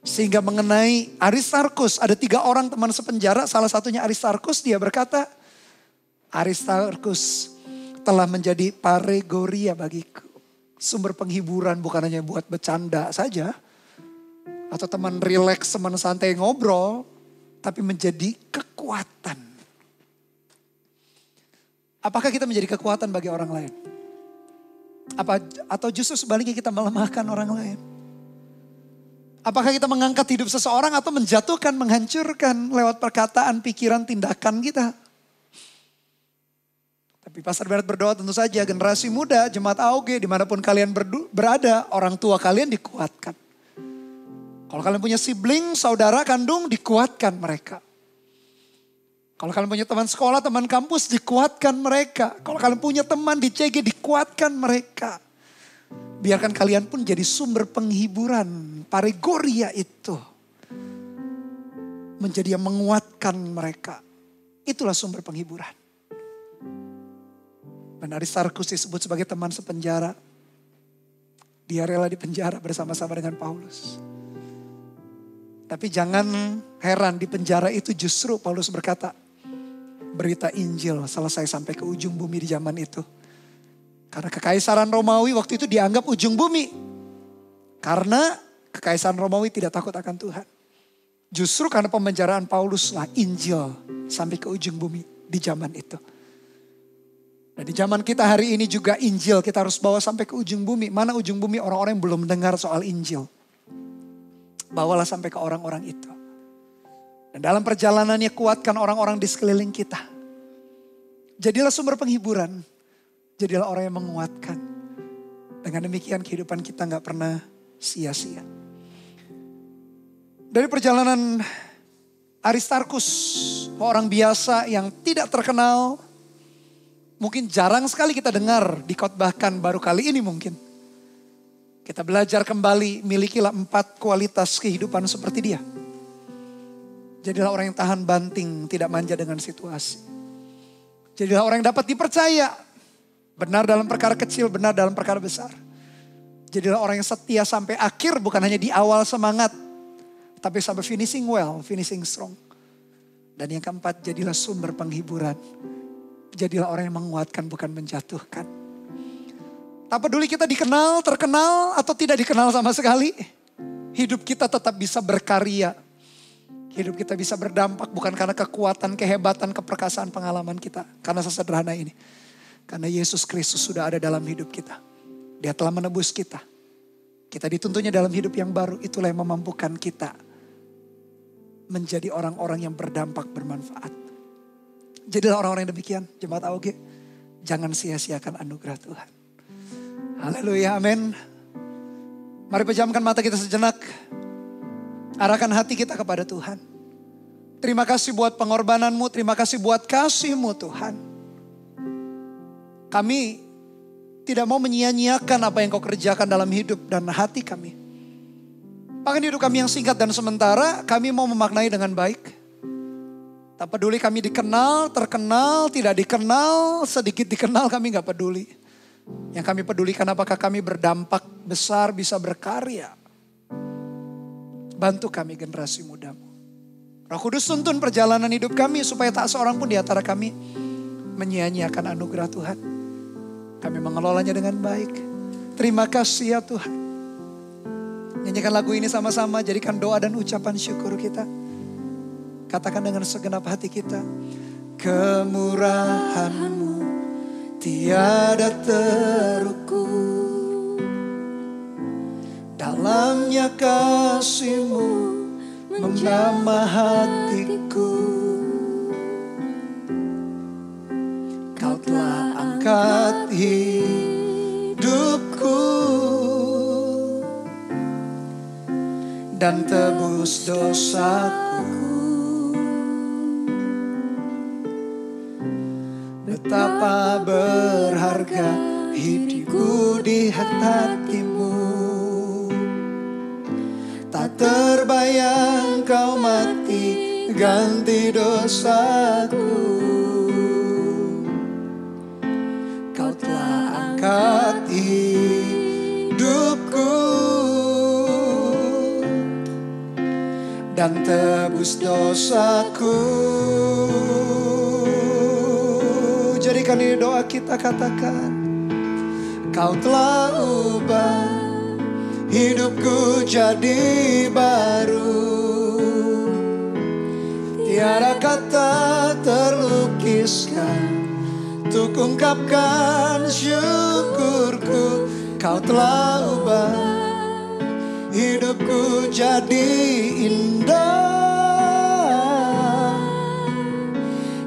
Sehingga mengenai Aristarkus, ada 3 orang teman sepenjara, salah satunya Aristarkus, dia berkata, Aristarkus telah menjadi paregoria bagiku. Sumber penghiburan bukan hanya buat bercanda saja, atau teman rileks, teman santai ngobrol, tapi menjadi kekuatan. Apakah kita menjadi kekuatan bagi orang lain? Atau justru sebaliknya kita melemahkan orang lain? Apakah kita mengangkat hidup seseorang atau menjatuhkan, menghancurkan lewat perkataan, pikiran, tindakan kita? Tapi Pastor Bernard berdoa tentu saja generasi muda, jemaat AOG, dimanapun kalian berada, orang tua kalian dikuatkan. Kalau kalian punya sibling, saudara kandung, dikuatkan mereka. Kalau kalian punya teman sekolah, teman kampus, dikuatkan mereka. Kalau kalian punya teman di CG, dikuatkan mereka. Biarkan kalian pun jadi sumber penghiburan. Paregoria itu. Menjadi yang menguatkan mereka. Itulah sumber penghiburan. Dan Aristarkus disebut sebagai teman sepenjara. Dia rela di penjara bersama-sama dengan Paulus. Tapi jangan heran, di penjara itu justru Paulus berkata, berita Injil selesai sampai ke ujung bumi di zaman itu. Karena kekaisaran Romawi waktu itu dianggap ujung bumi. Karena kekaisaran Romawi tidak takut akan Tuhan. Justru karena pemenjaraan Paulus lah Injil sampai ke ujung bumi di zaman itu. Dan di zaman kita hari ini juga Injil kita harus bawa sampai ke ujung bumi. Mana ujung bumi? Orang-orang yang belum mendengar soal Injil. Bawalah sampai ke orang-orang itu. Dan dalam perjalanannya kuatkan orang-orang di sekeliling kita. Jadilah sumber penghiburan. Jadilah orang yang menguatkan. Dengan demikian kehidupan kita gak pernah sia-sia. Dari perjalanan Aristarkus, orang biasa yang tidak terkenal. Mungkin jarang sekali kita dengar dikhotbahkan baru kali ini mungkin. Kita belajar kembali, milikilah 4 kualitas kehidupan seperti dia. Jadilah orang yang tahan banting, tidak manja dengan situasi. Jadilah orang yang dapat dipercaya. Benar dalam perkara kecil, benar dalam perkara besar. Jadilah orang yang setia sampai akhir, bukan hanya di awal semangat. Tapi sampai finishing well, finishing strong. Dan yang keempat, jadilah sumber penghiburan. Jadilah orang yang menguatkan, bukan menjatuhkan. Tak peduli kita dikenal, terkenal, atau tidak dikenal sama sekali. Hidup kita tetap bisa berkarya. Hidup kita bisa berdampak bukan karena kekuatan, kehebatan, keperkasaan, pengalaman kita. Karena sesederhana ini. Karena Yesus Kristus sudah ada dalam hidup kita. Dia telah menebus kita. Kita dituntutnya dalam hidup yang baru. Itulah yang memampukan kita menjadi orang-orang yang berdampak, bermanfaat. Jadilah orang-orang yang demikian. Jemaat AOG, jangan sia-siakan anugerah Tuhan. Haleluya, amin. Mari pejamkan mata kita sejenak. Arahkan hati kita kepada Tuhan. Terima kasih buat pengorbananmu, terima kasih buat kasih-Mu Tuhan. Kami tidak mau menyia-nyiakan apa yang Kau kerjakan dalam hidup dan hati kami. Bahkan hidup kami yang singkat dan sementara, kami mau memaknai dengan baik. Tak peduli kami dikenal, terkenal, tidak dikenal, sedikit dikenal kami gak peduli. Yang kami pedulikan apakah kami berdampak besar, bisa berkarya. Bantu kami generasi mudamu. Roh Kudus tuntun perjalanan hidup kami supaya tak seorang pun di antara kami menyia-nyiakan anugerah Tuhan. Kami mengelolanya dengan baik. Terima kasih ya Tuhan. Nyanyikan lagu ini sama-sama, jadikan doa dan ucapan syukur kita. Katakan dengan segenap hati kita. Kemurahan-Mu tiada terukur. Dalamnya kasih-Mu menjamah hatiku. Kau telah angkat hidupku dan tebus dosaku. Betapa berharga hidupku di hati-Mu. Tak terbayang Kau mati ganti dosaku. Kau telah angkat hidupku dan tebus dosaku. Jadikan ini doa kita, katakan. Kau telah ubah hidupku jadi baru. Tiada kata terlukiskan untuk ungkapkan syukurku. Kau telah ubah hidupku jadi indah.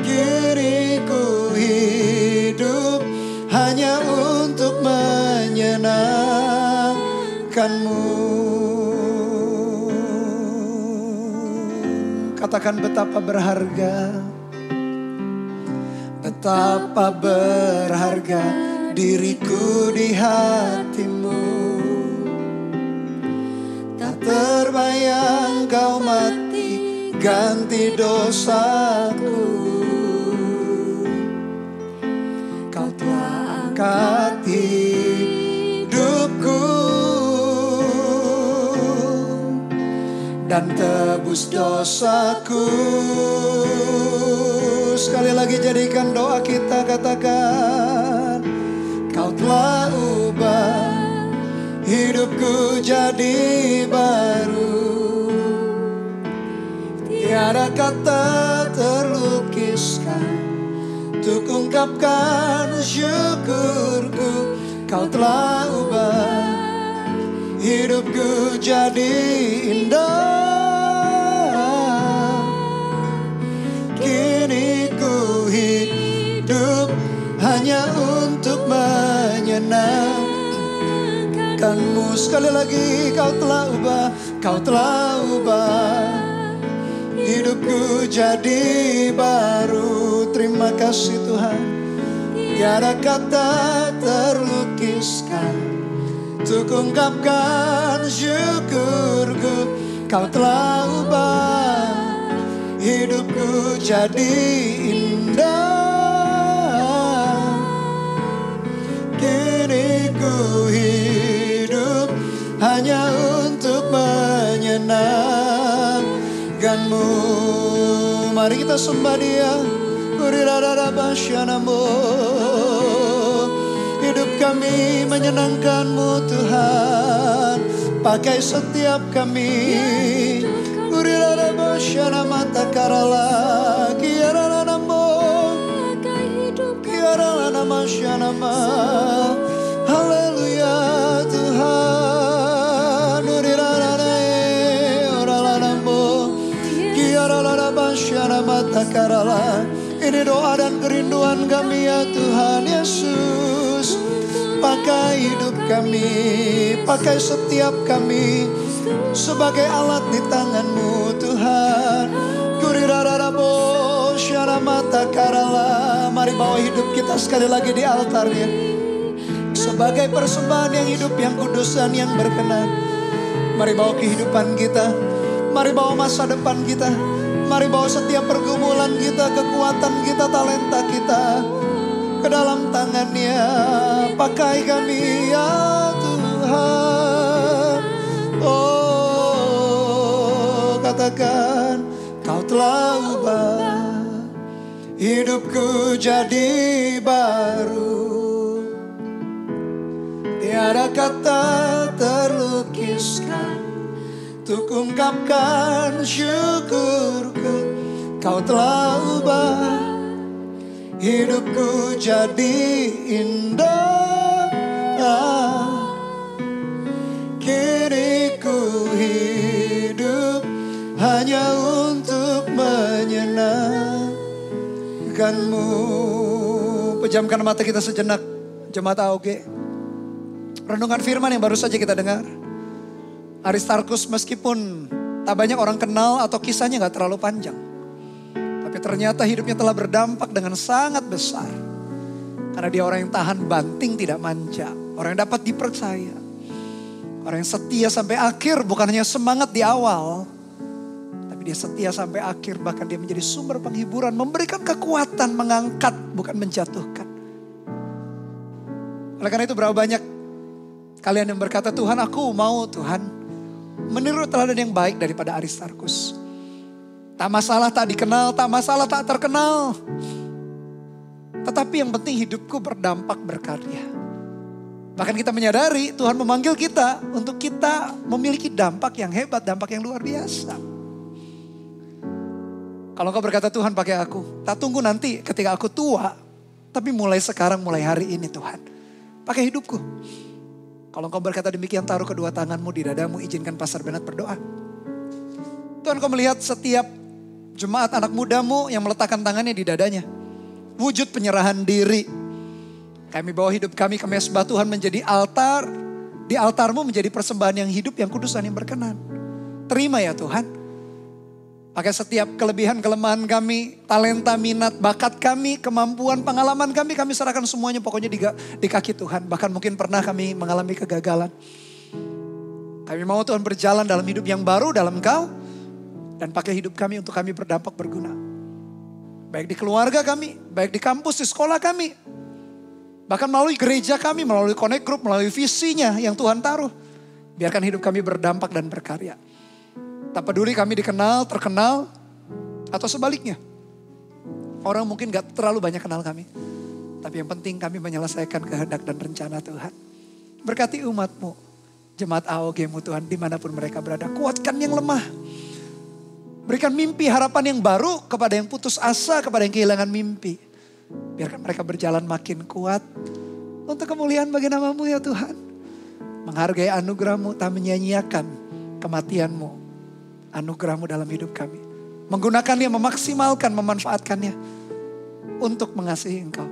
Diriku hidup hanya untuk menyenangkan-Mu. Katakan betapa berharga. Betapa berharga diriku di hati-Mu. Tak terbayang Kau mati ganti dosaku. Kau telah angkat hidupku dan tebus dosaku. Sekali lagi jadikan doa kita, katakan. Kau telah ubah hidupku jadi baru. Tiada kata terlukiskan untuk ungkapkan syukurku. Kau telah ubah hidupku jadi indah. Kini ku hidup hanya untuk menyenangkanmu. Sekali lagi, kau telah ubah hidupku jadi baru. Terima kasih Tuhan. Tiada kata terlukiskan untuk ungkapkan syukurku. Kau telah ubah hidupku jadi indah. Kini ku hidup hanya untuk menyenangkanmu. Mari kita sembah Dia. Hidup kami menyenangkan-Mu Tuhan. Pakai setiap kami. Haleluya Tuhan. Ini doa dan kerinduan kami ya Tuhan Yesus. Pakai hidup kami, pakai setiap kami sebagai alat di tangan-Mu Tuhan. Mari bawa hidup kita sekali lagi di altarnya sebagai persembahan yang hidup, yang kudus dan yang berkenan. Mari bawa kehidupan kita, mari bawa masa depan kita, mari bawa setiap pergumulan kita, kekuatan kita, talenta kita ke dalam tangan-Nya. Pakai kami ya Tuhan. Oh, katakan Kau telah ubah hidupku jadi baru. Tiada kata terlukiskan untuk ungkapkan syukurku. Kau telah ubah hidupku jadi indah. Kini ku hidup hanya untuk menyenangkan-Mu. Pejamkan mata kita sejenak, jemaat AOG. Renungan firman yang baru saja kita dengar. Aristarkus meskipun tak banyak orang kenal atau kisahnya gak terlalu panjang, tapi ternyata hidupnya telah berdampak dengan sangat besar. Karena dia orang yang tahan banting, tidak manja. Orang yang dapat dipercaya. Orang yang setia sampai akhir, bukan hanya semangat di awal, dia setia sampai akhir, bahkan dia menjadi sumber penghiburan, memberikan kekuatan, mengangkat, bukan menjatuhkan. Oleh karena itu berapa banyak kalian yang berkata, Tuhan aku mau Tuhan meniru teladan yang baik daripada Aristarkus. Tak masalah tak dikenal, tak masalah tak terkenal. Tetapi yang penting hidupku berdampak, berkarya. Bahkan kita menyadari Tuhan memanggil kita untuk kita memiliki dampak yang hebat, dampak yang luar biasa. Kalau kau berkata Tuhan pakai aku, tak tunggu nanti ketika aku tua, tapi mulai sekarang, mulai hari ini Tuhan, pakai hidupku. Kalau kau berkata demikian, taruh kedua tanganmu di dadamu, izinkan Pastor Bernard berdoa. Tuhan, kau melihat setiap jemaat anak mudamu yang meletakkan tangannya di dadanya. Wujud penyerahan diri. Kami bawa hidup kami sembah Tuhan menjadi altar. Di altarmu menjadi persembahan yang hidup, yang kudus dan yang berkenan. Terima ya Tuhan. Pakai setiap kelebihan, kelemahan kami, talenta, minat, bakat kami, kemampuan, pengalaman kami serahkan semuanya pokoknya di kaki Tuhan. Bahkan mungkin pernah kami mengalami kegagalan. Kami mau Tuhan berjalan dalam hidup yang baru dalam Kau. Dan pakai hidup kami untuk kami berdampak, berguna. Baik di keluarga kami, baik di kampus, di sekolah kami. Bahkan melalui gereja kami, melalui connect group, melalui visinya yang Tuhan taruh. Biarkan hidup kami berdampak dan berkarya. Tak peduli kami dikenal, terkenal, atau sebaliknya. Orang mungkin gak terlalu banyak kenal kami. Tapi yang penting kami menyelesaikan kehendak dan rencana Tuhan. Berkati umat-Mu, jemaat AOG-Mu Tuhan, dimanapun mereka berada. Kuatkan yang lemah. Berikan mimpi harapan yang baru kepada yang putus asa, kepada yang kehilangan mimpi. Biarkan mereka berjalan makin kuat untuk kemuliaan bagi nama-Mu ya Tuhan. Menghargai anugerah-Mu, tak menyia-nyiakan kematian-Mu. Anugerah-Mu dalam hidup kami. Menggunakannya, memaksimalkan, memanfaatkannya untuk mengasihi Engkau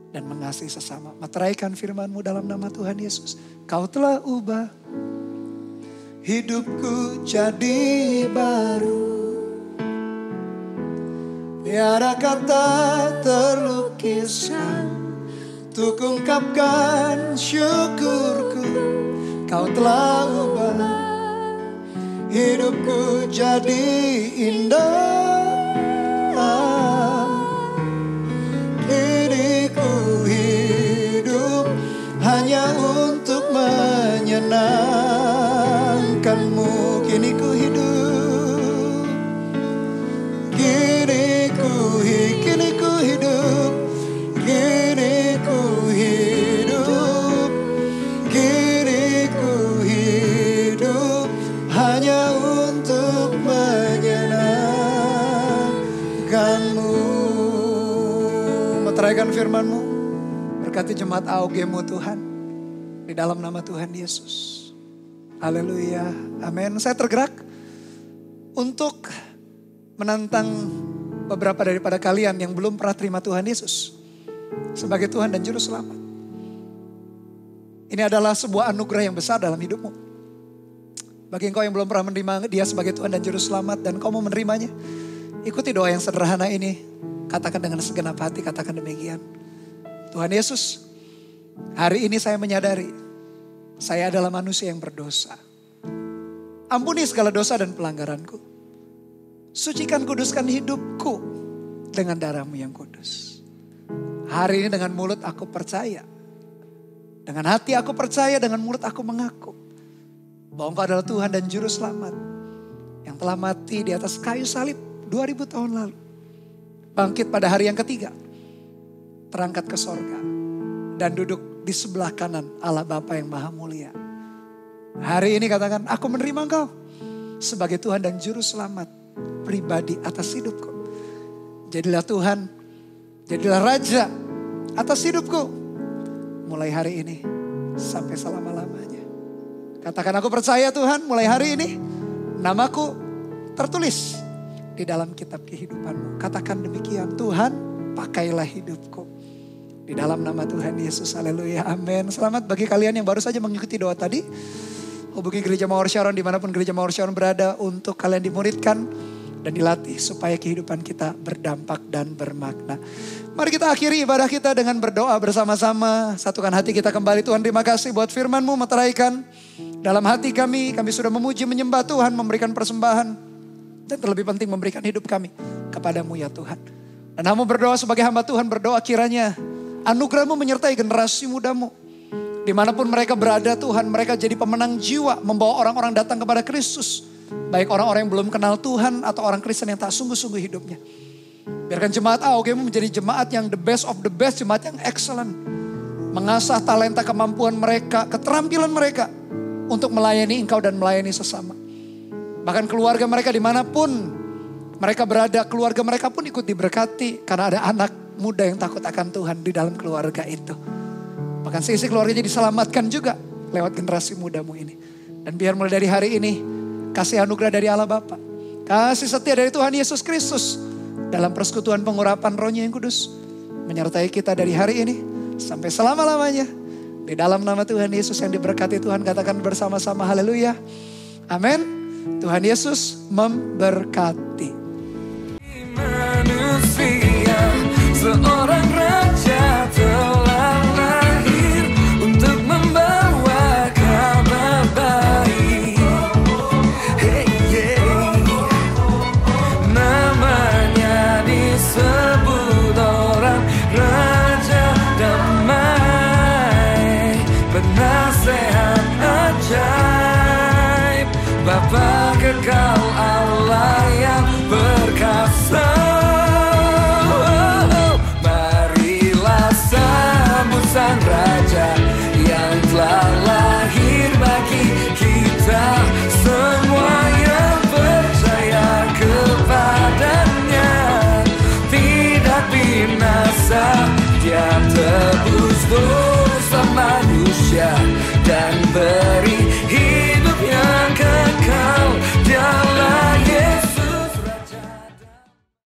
dan mengasihi sesama. Materaikan firman-Mu dalam nama Tuhan Yesus. Kau telah ubah hidupku jadi baru. Tiada kata terlukiskan untuk ungkapkan syukurku. Kau telah ubah hidupku jadi indah. Kini ku hidup hanya untuk menyenangkan-Mu. Kini ku hidup. Kini ku hidup. Kini ku hidup. Kini ku hidup. Kini ku hidup hanya untuk menyenangkan-Mu. Meteraikan firman-Mu. Berkati jemaat AOG-Mu Tuhan. Di dalam nama Tuhan Yesus. Haleluya. Amin. Saya tergerak untuk menantang beberapa daripada kalian yang belum pernah terima Tuhan Yesus sebagai Tuhan dan Juru Selamat. Ini adalah sebuah anugerah yang besar dalam hidupmu. Bagi engkau yang belum pernah menerima Dia sebagai Tuhan dan Juru Selamat dan kau mau menerimanya, ikuti doa yang sederhana ini. Katakan dengan segenap hati, katakan demikian. Tuhan Yesus, hari ini saya menyadari saya adalah manusia yang berdosa. Ampuni segala dosa dan pelanggaranku. Sucikan, kuduskan hidupku dengan darah-Mu yang kudus. Hari ini dengan mulut aku percaya. Dengan hati aku percaya, dengan mulut aku mengaku bahwa Engkau adalah Tuhan dan Juru Selamat yang telah mati di atas kayu salib 2000 tahun lalu. Bangkit pada hari yang ketiga, terangkat ke sorga dan duduk di sebelah kanan Allah Bapa yang Maha Mulia. Hari ini katakan, aku menerima Engkau sebagai Tuhan dan Juru Selamat pribadi atas hidupku. Jadilah Tuhan, jadilah Raja atas hidupku. Mulai hari ini sampai selama-lamanya. Katakan, aku percaya Tuhan, mulai hari ini namaku tertulis di dalam kitab kehidupan-Mu. Katakan demikian, Tuhan pakailah hidupku. Di dalam nama Tuhan Yesus, haleluya, amin. Selamat bagi kalian yang baru saja mengikuti doa tadi. Hubungi Gereja Mawar Sharon dimanapun Gereja Mawar Sharon berada untuk kalian dimuridkan dan dilatih supaya kehidupan kita berdampak dan bermakna. Mari kita akhiri ibadah kita dengan berdoa bersama-sama. Satukan hati kita kembali. Tuhan, terima kasih buat firman-Mu, meteraikan dalam hati kami. Kami sudah memuji, menyembah Tuhan, memberikan persembahan. Dan terlebih penting memberikan hidup kami kepada-Mu ya Tuhan. Dan hamba berdoa sebagai hamba Tuhan, berdoa kiranya anugerah-Mu menyertai generasi muda-Mu. Dimanapun mereka berada Tuhan, mereka jadi pemenang jiwa, membawa orang-orang datang kepada Kristus. Baik orang-orang yang belum kenal Tuhan atau orang Kristen yang tak sungguh-sungguh hidupnya. Biarkan jemaat AOG-Mu menjadi jemaat yang the best of the best, jemaat yang excellent. Mengasah talenta, kemampuan mereka, keterampilan mereka untuk melayani Engkau dan melayani sesama. Bahkan keluarga mereka dimanapun mereka berada, keluarga mereka pun ikut diberkati karena ada anak muda yang takut akan Tuhan di dalam keluarga itu. Bahkan seisi keluarganya diselamatkan juga lewat generasi muda-Mu ini. Dan biar mulai dari hari ini kasih anugerah dari Allah Bapa, kasih setia dari Tuhan Yesus Kristus dalam persekutuan pengurapan Roh-Nya yang kudus menyertai kita dari hari ini sampai selama-lamanya. Di dalam nama Tuhan Yesus yang diberkati Tuhan, katakan bersama-sama haleluya. Amin. Tuhan Yesus memberkati. Manusia seorang